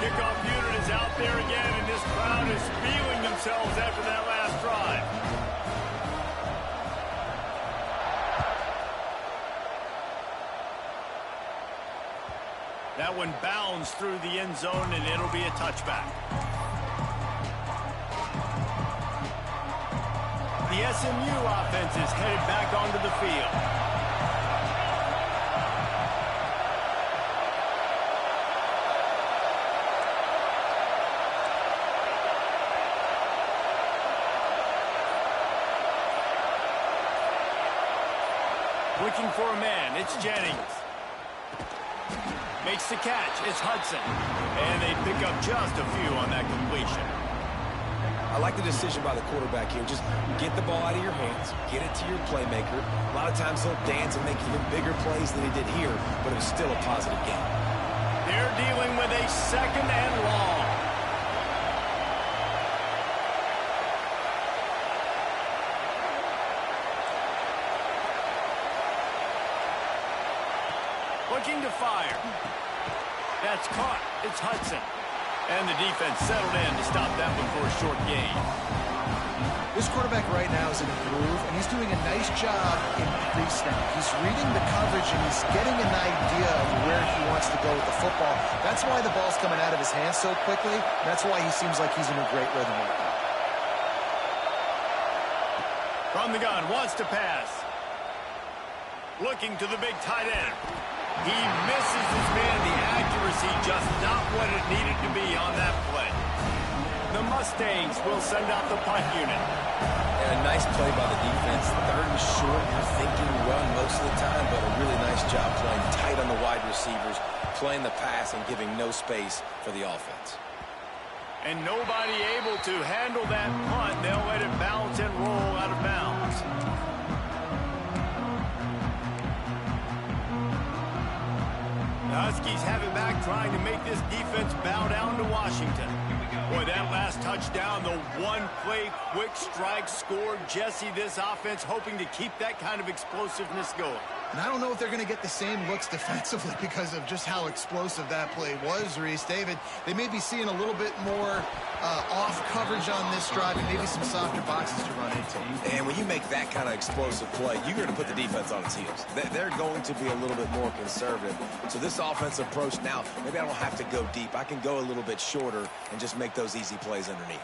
A: Kickoff unit is out there again, and this crowd is feeling themselves after that last drive. That one bounds through the end zone, and it'll be a touchback. The SMU offense is headed back onto the field. Looking for a man, it's Jennings. Makes the catch, it's Hudson. And they pick up just a few on that completion.
C: I like the decision by the quarterback here. Just get the ball out of your hands, get it to your playmaker. A lot of times he'll dance and make even bigger plays than he did here, but it was still a positive game.
A: They're dealing with a second and long. Looking to fire. That's caught. It's Hudson. And the defense settled in to stop that one for a short gain.
B: This quarterback right now is in a groove, and he's doing a nice job in pre-snap. He's reading the coverage, and he's getting an idea of where he wants to go with the football. That's why the ball's coming out of his hands so quickly. That's why he seems like he's in a great rhythm right now.
A: From the gun, wants to pass. Looking to the big tight end. He misses his man. The accuracy just not what it needed to be on that play. The Mustangs will send out the punt unit.
C: And a nice play by the defense. Third and short, you're thinking run most of the time, but a really nice job playing tight on the wide receivers, playing the pass and giving no space for the offense.
A: And nobody able to handle that punt. They'll let it bounce and roll out of bounds. The Huskies have it back, trying to make this defense bow down to Washington. Boy, that last touchdown, the one-play quick strike scored. Jesse, this offense hoping to keep that kind of explosiveness going.
B: And I don't know if they're going to get the same looks defensively because of just how explosive that play was, Reese. David, they may be seeing a little bit more off coverage on this drive and maybe some softer boxes to run into.
C: And when you make that kind of explosive play, you're going to put the defense on its heels. They're going to be a little bit more conservative. So this offensive approach now, maybe I don't have to go deep. I can go a little bit shorter and just make those easy plays underneath.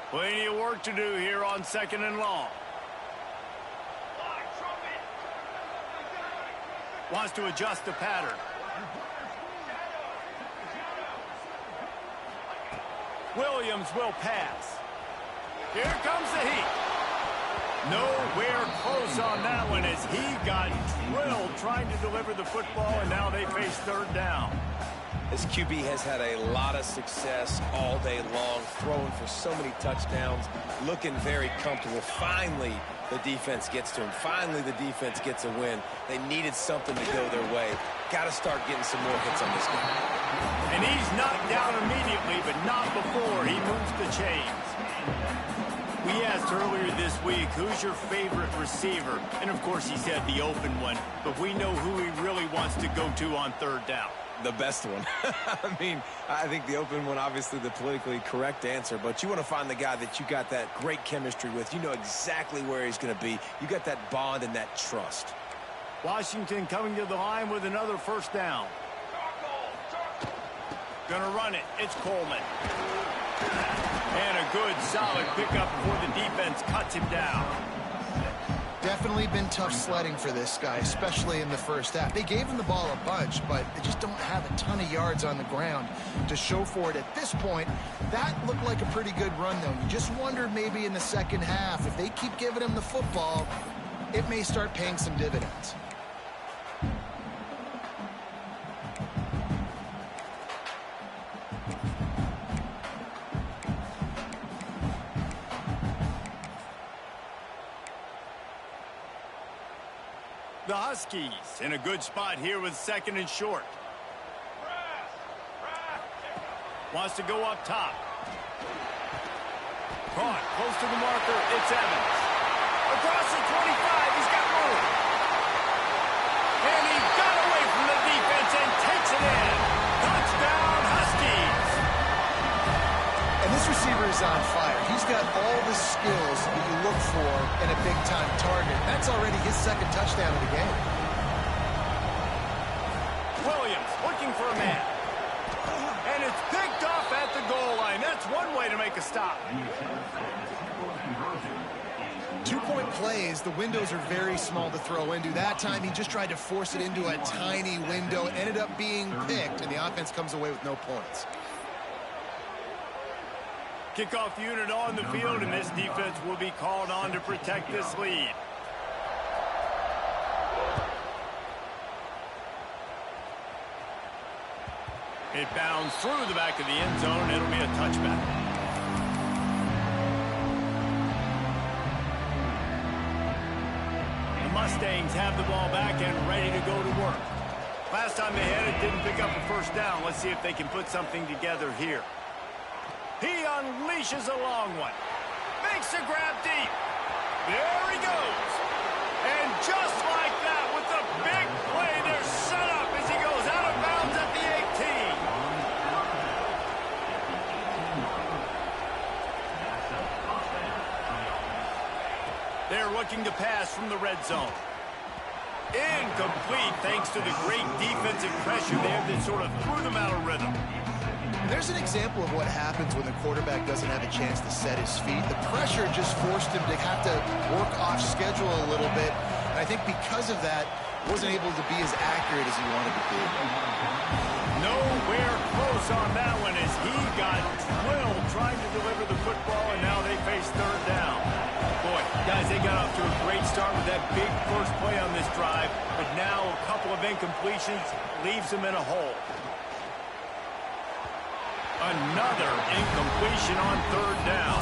A: Plenty of work to do here on second and long. Wants to adjust the pattern. Williams will pass. Here comes the heat. Nowhere close on that one as he got drilled trying to deliver the football, and now they face third down.
C: This QB has had a lot of success all day long, throwing for so many touchdowns, looking very comfortable. Finally, the defense gets to him. Finally, the defense gets a win. They needed something to go their way. Got to start getting some more hits on this game.
A: And he's knocked down immediately, but not before he moves the chains. We asked earlier this week, who's your favorite receiver? And, of course, he said the open one, but we know who he really wants to go to on third down.
C: The best one. I mean, I think the open one, obviously the politically correct answer, but you want to find the guy that you got that great chemistry with. You know exactly where he's going to be. You got that bond and that trust.
A: Washington coming to the line with another first down. Gonna run it. It's Coleman. And a good, solid pickup before the defense cuts him down.
B: Definitely been tough sledding for this guy, especially in the first half. They gave him the ball a bunch, but they just don't have a ton of yards on the ground to show for it at this point. That looked like a pretty good run, though. You just wondered maybe in the second half, if they keep giving him the football, it may start paying some dividends.
A: The Huskies in a good spot here with second and short. Wants to go up top. Caught close to the marker. It's Evans. Across the 25. He's got room. And he got away from the defense and takes it in. Touchdown, Huskies.
B: And this receiver is on fire. He's got all the skills that you look for in a big-time target. That's already his second touchdown of the game.
A: Williams looking for a man. And it's picked off at the goal line. That's one way to make a stop.
B: 2-point plays, the windows are very small to throw into. That time, he just tried to force it into a tiny window. Ended up being picked, and the offense comes away with no points.
A: Kickoff unit on the field, and this defense will be called on to protect this lead. It bounds through the back of the end zone. It'll be a touchback. The Mustangs have the ball back and ready to go to work. Last time they had it, didn't pick up a first down. Let's see if they can put something together here. He unleashes a long one. Makes a grab deep. There he goes. And just like that, with the big play, they're set up as he goes out of bounds at the 18. They're looking to pass from the red zone. Incomplete thanks to the great defensive pressure there that sort of threw them out of rhythm.
B: There's an example of what happens when the quarterback doesn't have a chance to set his feet. The pressure just forced him to have to work off schedule a little bit. And I think because of that, wasn't able to be as accurate as he wanted to be.
A: Nowhere close on that one as he got drilled trying to deliver the football, and now they face third down. Boy, guys, they got off to a great start with that big first play on this drive, but now a couple of incompletions leaves them in a hole. Another incompletion on third down.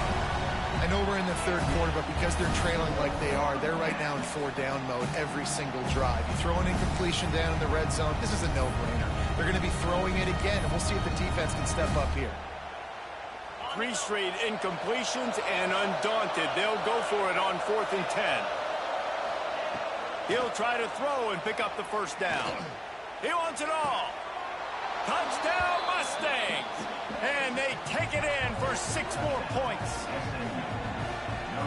B: I know we're in the third quarter, but because they're trailing like they are, they're right now in four-down mode every single drive. You throw an incompletion down in the red zone, this is a no-brainer. They're going to be throwing it again, and we'll see if the defense can step up here.
A: 3 straight incompletions, and undaunted, they'll go for it on 4th and 10. He'll try to throw and pick up the first down. He wants it all. Touchdown, Mustangs! And they take it in for 6 more points.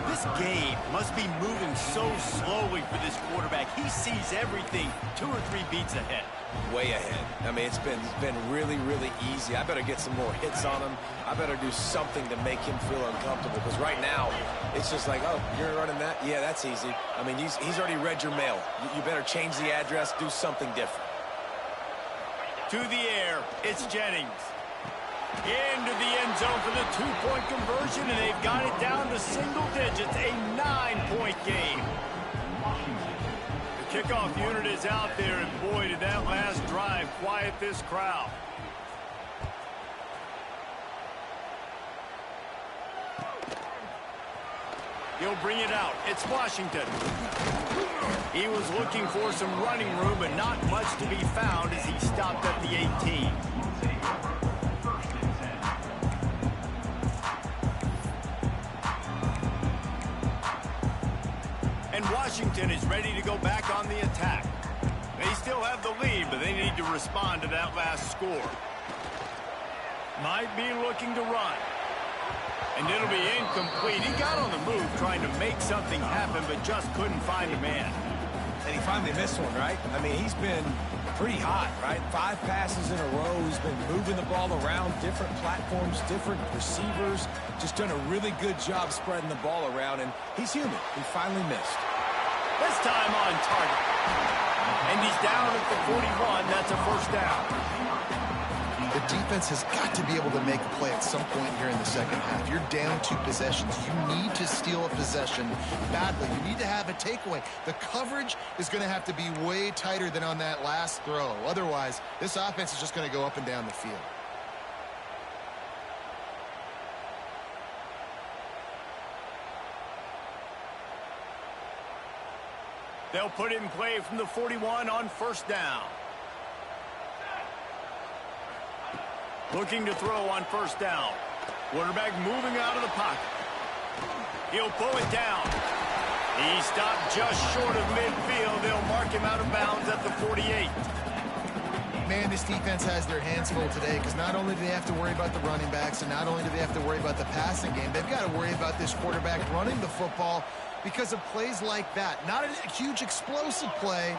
A: This game must be moving so slowly for this quarterback. He sees everything 2 or 3 beats ahead.
C: Way ahead. I mean, it's been really, really easy. I better get some more hits on him. I better do something to make him feel uncomfortable, because right now, it's just like, oh, you're running that? Yeah, that's easy. I mean, he's already read your mail. You better change the address, do something different.
A: To the air, it's Jennings. Into the end zone for the 2-point conversion, and they've got it down to single digits, a 9-point game. The kickoff unit is out there, and boy, did that last drive quiet this crowd. He'll bring it out. It's Washington. He was looking for some running room, but not much to be found as he stopped at the 18. And Washington is ready to go back on the attack. They still have the lead, but they need to respond to that last score. Might be looking to run. And it'll be incomplete. He got on the move trying to make something happen, but just couldn't find a man.
C: And he finally missed one, right? I mean, he's been pretty hot, right? 5 passes in a row. He's been moving the ball around, different platforms, different receivers. Just done a really good job spreading the ball around, and he's human. He finally missed.
A: This time on target. And he's down at the 41. That's a first down.
B: The defense has got to be able to make a play at some point here in the second half. You're down 2 possessions. You need to steal a possession badly. You need to have a takeaway. The coverage is going to have to be way tighter than on that last throw. Otherwise, this offense is just going to go up and down the field.
A: They'll put it in play from the 41 on first down. Looking to throw on first down. Quarterback moving out of the pocket. He'll pull it down. He stopped just short of midfield. They'll mark him out of bounds at the 48.
B: Man, this defense has their hands full today because not only do they have to worry about the running backs and not only do they have to worry about the passing game, they've got to worry about this quarterback running the football because of plays like that. Not a huge explosive play,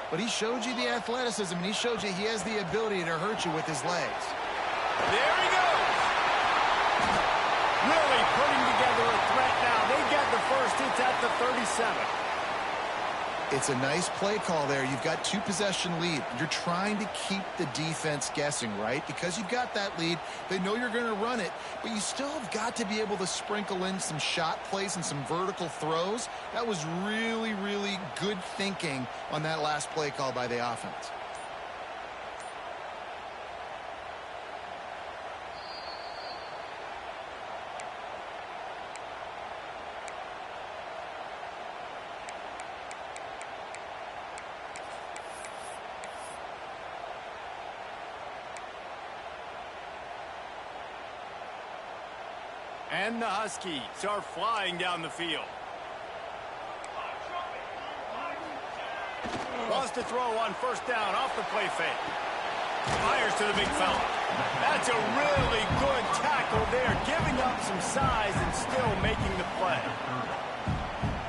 B: but he showed you the athleticism and he showed you he has the ability to hurt you with his legs.
A: There he goes. Really putting together a threat now. They get the first. It's at the 37.
B: It's a nice play call there. You've got 2-possession lead. You're trying to keep the defense guessing, right? Because you've got that lead. They know you're going to run it, but you still have got to be able to sprinkle in some shot plays and some vertical throws. That was really, really good thinking on that last play call by the offense.
A: And the Huskies are flying down the field. Wants to throw on first down off the play fake. Fires to the big fella. That's a really good tackle there, giving up some size and still making the play.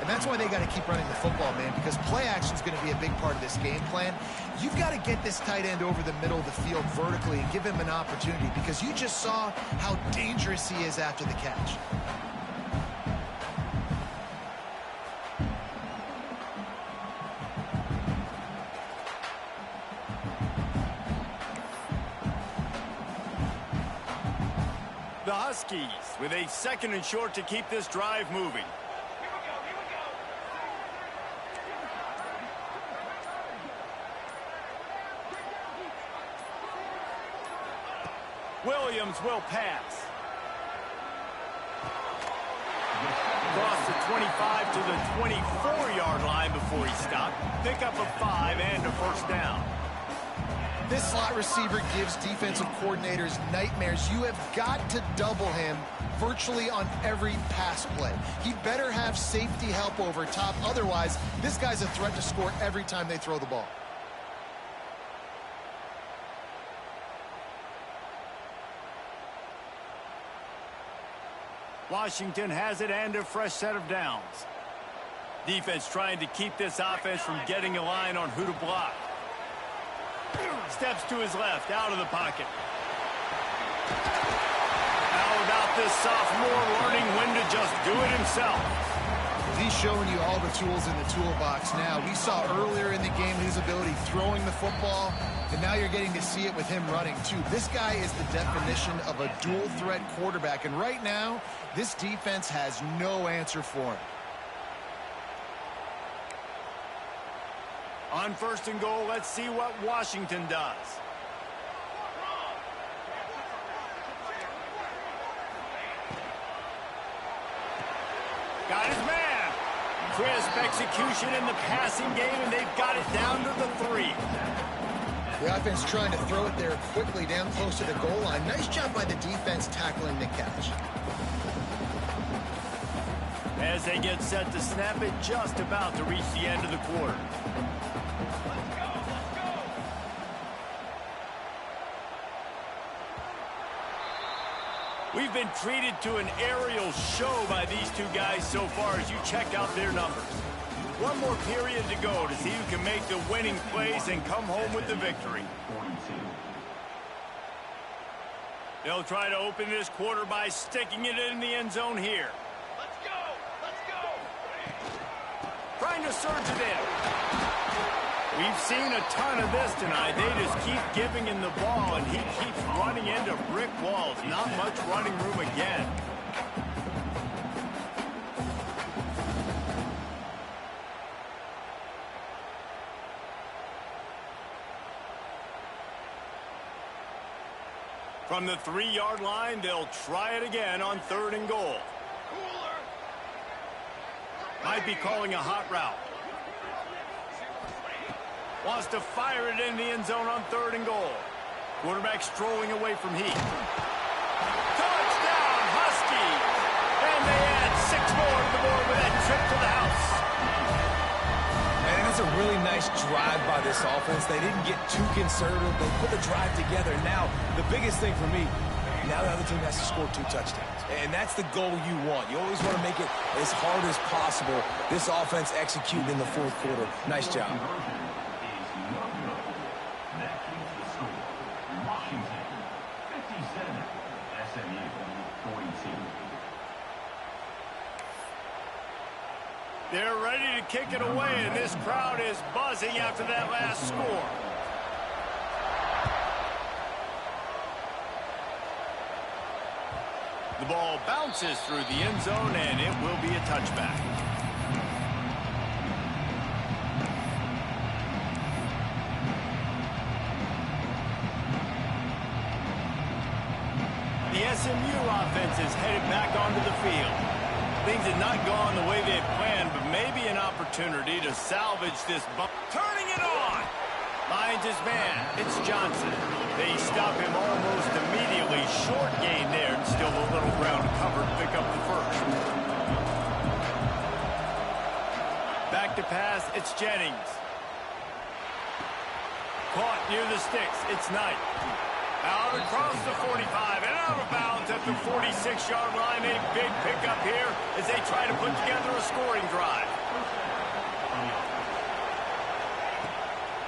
B: And that's why they got to keep running the football, man, because play action is going to be a big part of this game plan. You've got to get this tight end over the middle of the field vertically and give him an opportunity because you just saw how dangerous he is after the catch.
A: The Huskies with a 2nd and short to keep this drive moving. Williams will pass. Across the 25 to the 24-yard line before he stopped. Pick up a 5 and a first down.
B: This slot receiver gives defensive coordinators nightmares. You have got to double him virtually on every pass play. He better have safety help over top. Otherwise, this guy's a threat to score every time they throw the ball.
A: Washington has it and a fresh set of downs. Defense trying to keep this offense from getting a line on who to block. Steps to his left, out of the pocket. How about this sophomore learning when to just do it himself?
B: He's showing you all the tools in the toolbox now. We saw earlier in the game his ability throwing the football, and now you're getting to see it with him running too. This guy is the definition of a dual threat quarterback, and right now, this defense has no answer for him.
A: On 1st and goal, let's see what Washington does. Got his man. Crisp execution in the passing game, and they've got it down to the 3.
B: The offense trying to throw it there quickly down close to the goal line. Nice job by the defense tackling the catch.
A: As they get set to snap it, just about to reach the end of the quarter. We've been treated to an aerial show by these two guys so far as you check out their numbers. One more period to go to see who can make the winning plays and come home with the victory. They'll try to open this quarter by sticking it in the end zone here. Let's go! Let's go! Trying to surge it in. We've seen a ton of this tonight. They just keep giving him the ball, and he keeps running into brick walls. Not much running room again. From the 3-yard line, they'll try it again on 3rd and goal. Might be calling a hot route. Wants to fire it in the end zone on 3rd and goal. Quarterback strolling away from heat. Touchdown, Huskies! And they add 6 more to the board with that trip to the house.
C: And it's a really nice drive by this offense. They didn't get too conservative. They put the drive together. Now, the biggest thing for me, now the other team has to score 2 touchdowns. And that's the goal you want. You always want to make it as hard as possible. This offense executed in the fourth quarter. Nice job.
E: SMU 42.
A: They're ready to kick it away, and this crowd is buzzing after that last score. The ball bounces through the end zone, and it will be a touchback. The SMU offense is headed back onto the field. Things had not gone the way they had planned, but maybe an opportunity to salvage this bump. Turning it on! Finds his man. It's Johnson. They stop him almost immediately. Short gain there, and still a little ground covered to pick up the first. Back to pass, it's Jennings. Caught near the sticks, it's Knight. Out across the 45 and out of bounds at the 46-yard line. A big pickup here as they try to put together a scoring drive.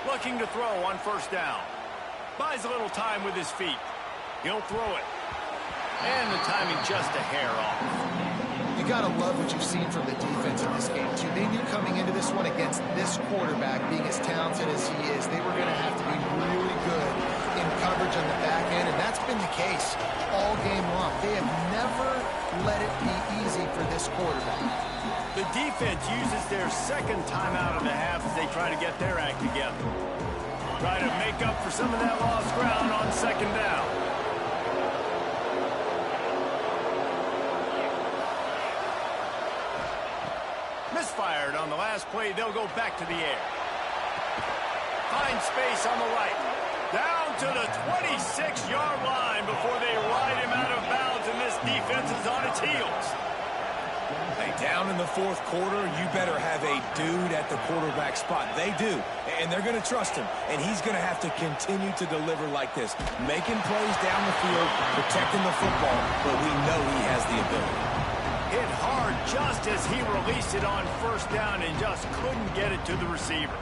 A: Looking to throw on first down. Buys a little time with his feet. He'll throw it. And the timing just a hair off.
B: You got to love what you've seen from the defense in this game, too. They knew coming into this one against this quarterback, being as talented as he is, they were going to have to be really good in coverage on the back end, and that's been the case all game long. They have never let it be easy for this quarterback.
A: The defense uses their second timeout of the half as they try to get their act together. Try to make up for some of that lost ground on second down. Misfired on the last play. They'll go back to the air. Find space on the right. Down to the 26-yard line before they ride him out of bounds, and this defense is on its heels.
C: Hey, down in the fourth quarter, you better have a dude at the quarterback spot. They do, and they're going to trust him, and he's going to have to continue to deliver like this, making plays down the field, protecting the football, but we know he has the ability.
A: Hit hard just as he released it on first down and just couldn't get it to the receiver.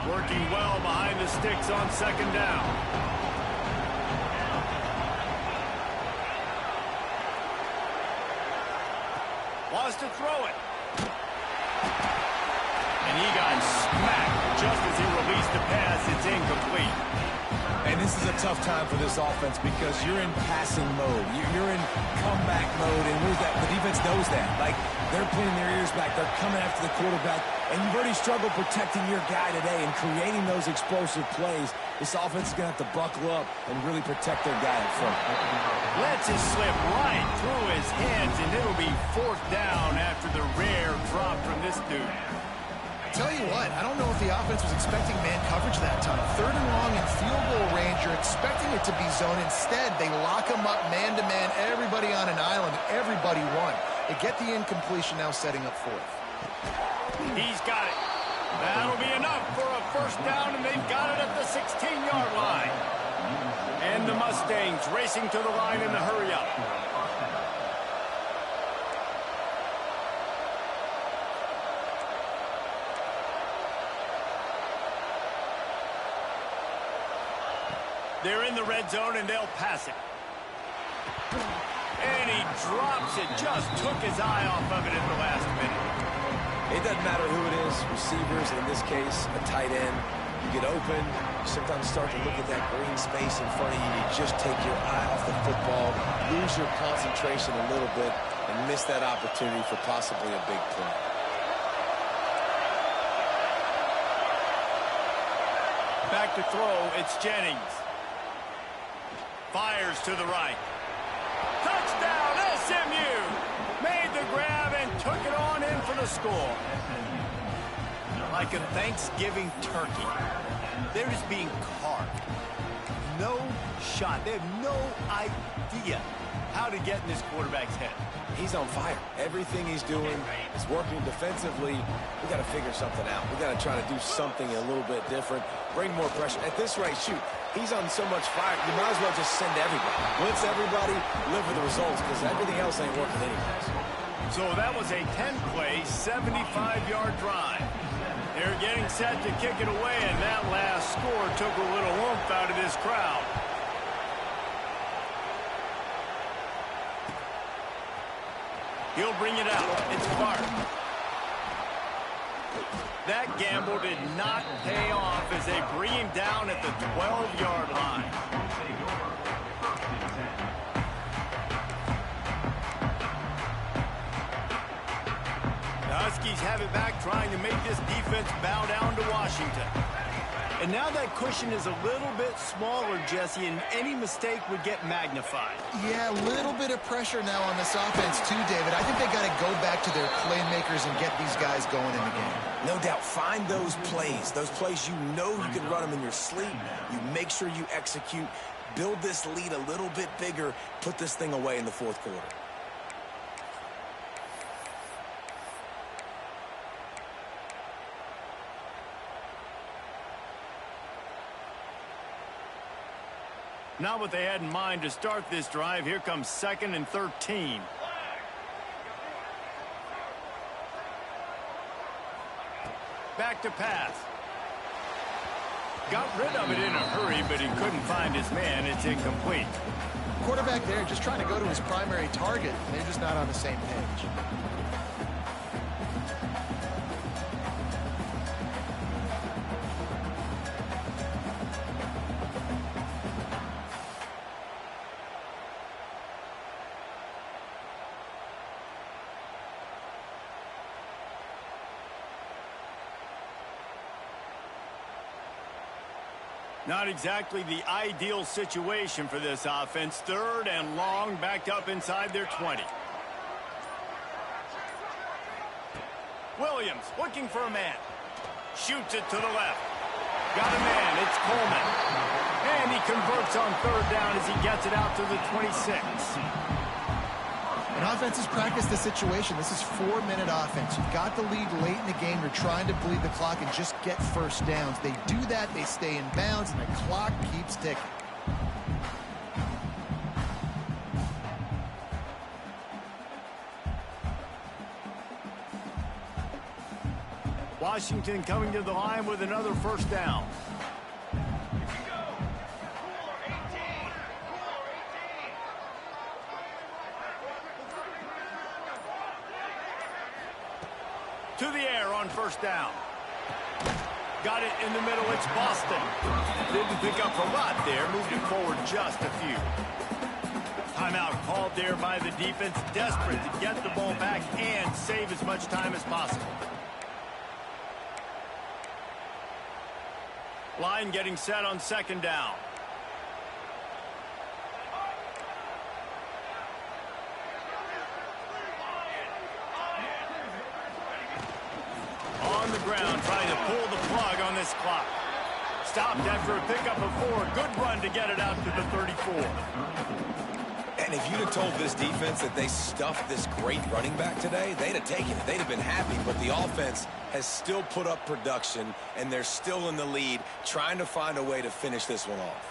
A: Working well behind the sticks on second down. Wants to throw it. And he got smacked just as he released the pass. It's incomplete.
C: And this is a tough time for this offense because you're in passing mode. You're in comeback mode, and the defense knows that. Like, they're putting their ears back. They're coming after the quarterback, and you've already struggled protecting your guy today and creating those explosive plays. This offense is going to have to buckle up and really protect their guy in front.
A: Lets it slip right through his hands, and it'll be fourth down after the rare drop from this dude.
B: Tell you what, I don't know if the offense was expecting man coverage that time. Third and long in field goal range, you're expecting it to be zone. Instead, they lock him up man-to-man, everybody on an island, everybody won. They get the incompletion, now setting up fourth.
A: He's got it. That'll be enough for a first down, and they've got it at the 16-yard line. And the Mustangs racing to the line in the hurry-up. They're in the red zone, and they'll pass it. And he drops it. Just took his eye off of it at the last minute.
C: It doesn't matter who it is, receivers, in this case, a tight end. You get open, you sometimes start to look at that green space in front of you, and you just take your eye off the football, lose your concentration a little bit, and miss that opportunity for possibly a big play.
A: Back to throw, it's Jennings. Fires to the right. Touchdown, SMU! Made the grab and took it on in for the score. Like a Thanksgiving turkey, they're just being carved. no shot. They have no idea how to get in this quarterback's head.
C: He's on fire. Everything he's doing is working defensively. We got to figure something out. We got to try to do something a little bit different, bring more pressure. At this rate, shoot, he's on so much fire, you might as well just send everybody. Blitz everybody, live with the results, because everything else ain't working anyways.
A: So that was a 10-play, 75-yard drive. They're getting set to kick it away, and that last score took a little oomph out of this crowd. He'll bring it out. It's Clark. That gamble did not pay off as they bring him down at the 12-yard line. The Huskies have it back, trying to make this defense bow down to Washington. And now that cushion is a little bit smaller, Jesse, and any mistake would get magnified.
B: Yeah, a little bit of pressure now on this offense too, David. I think they got to go back to their playmakers and get these guys going in the game.
C: No doubt, find those plays you know you can run them in your sleep. You make sure you execute, build this lead a little bit bigger, put this thing away in the fourth quarter.
A: Not what they had in mind to start this drive. Here comes 2nd and 13. Back to pass. Got rid of it in a hurry, but he couldn't find his man. It's incomplete.
B: Quarterback there just trying to go to his primary target, and they're just not on the same page.
A: Not exactly the ideal situation for this offense. 3rd and long, backed up inside their 20. Williams looking for a man. Shoots it to the left. Got a man. It's Coleman. And he converts on 3rd down as he gets it out to the 26.
B: And offenses practice the situation. This is 4-minute offense. You've got the lead late in the game. You're trying to bleed the clock and just get first downs. They do that, they stay in bounds, and the clock keeps ticking.
A: Washington coming to the line with another first down. To the air on first down. Got it in the middle. It's Boston. Didn't pick up a lot there. Moved it forward just a few. Timeout called there by the defense. Desperate to get the ball back and save as much time as possible. Line getting set on 2nd down. On the ground, trying to pull the plug on this clock. Stopped after a pickup of 4. Good run to get it out to the 34.
C: And if you'd have told this defense that they stuffed this great running back today, they'd have taken it. They'd have been happy. But the offense has still put up production, and they're still in the lead, trying to find a way to finish this one off.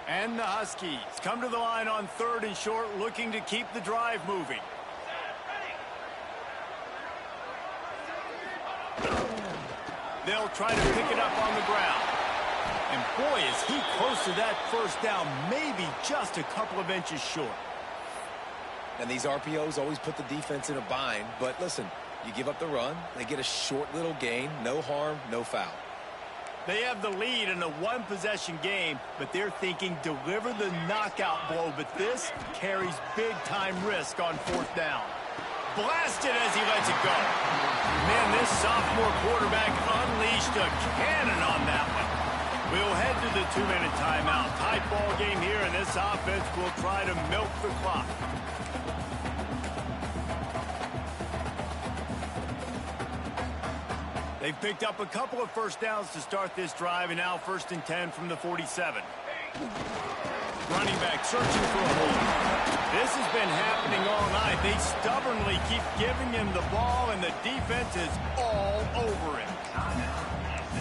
A: And the Huskies come to the line on 3rd and short, looking to keep the drive moving. They'll try to pick it up on the ground. And boy, is he close to that first down, maybe just a couple of inches short.
C: And these RPOs always put the defense in a bind. But listen, you give up the run, they get a short little gain, no harm, no foul.
A: They have the lead in a 1-possession game, but they're thinking deliver the knockout blow. But this carries big-time risk on 4th down. Blasted as he lets it go. Man, this sophomore quarterback unleashed a cannon on that one. We'll head to the 2-minute timeout. Tight ball game here, and this offense will try to milk the clock. They've picked up a couple of first downs to start this drive, and now 1st and 10 from the 47. Running back searching for a hole. This has been happening all night. They stubbornly keep giving him the ball, and the defense is all over him.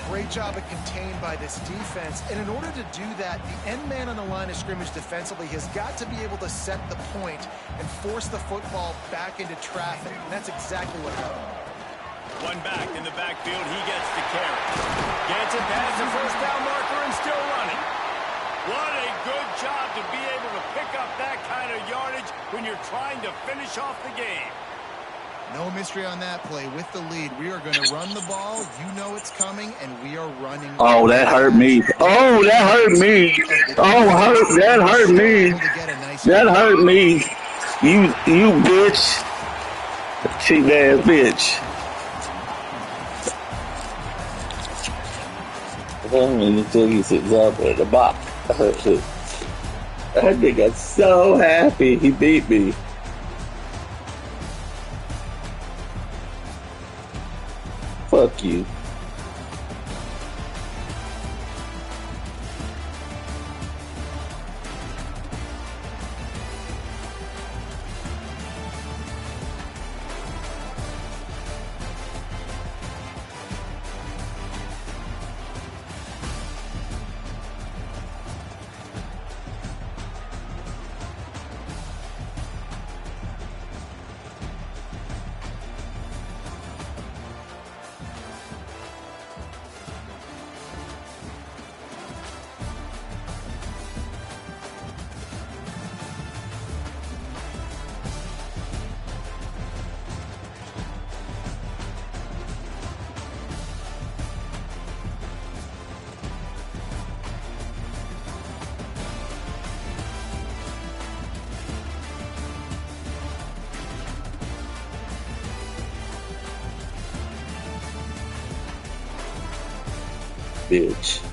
B: Great job at contained by this defense. And in order to do that, the end man on the line of scrimmage defensively has got to be able to set the point and force the football back into traffic. And that's exactly what happened.
A: One back in the backfield. He gets the carry. Gets it past the first down marker and still running. What a good job to be able to pick up that kind of yardage when you're trying to finish off the game.
B: No mystery on that play. With the lead, we are going to run the ball. You know it's coming, and we are running.
F: Oh, that hurt me. Oh, that hurt me. Oh, that hurt me. That hurt me. You bitch. Cheap ass bitch. Until he sits up at the box. That nigga so happy he beat me. Fuck you. Bitch.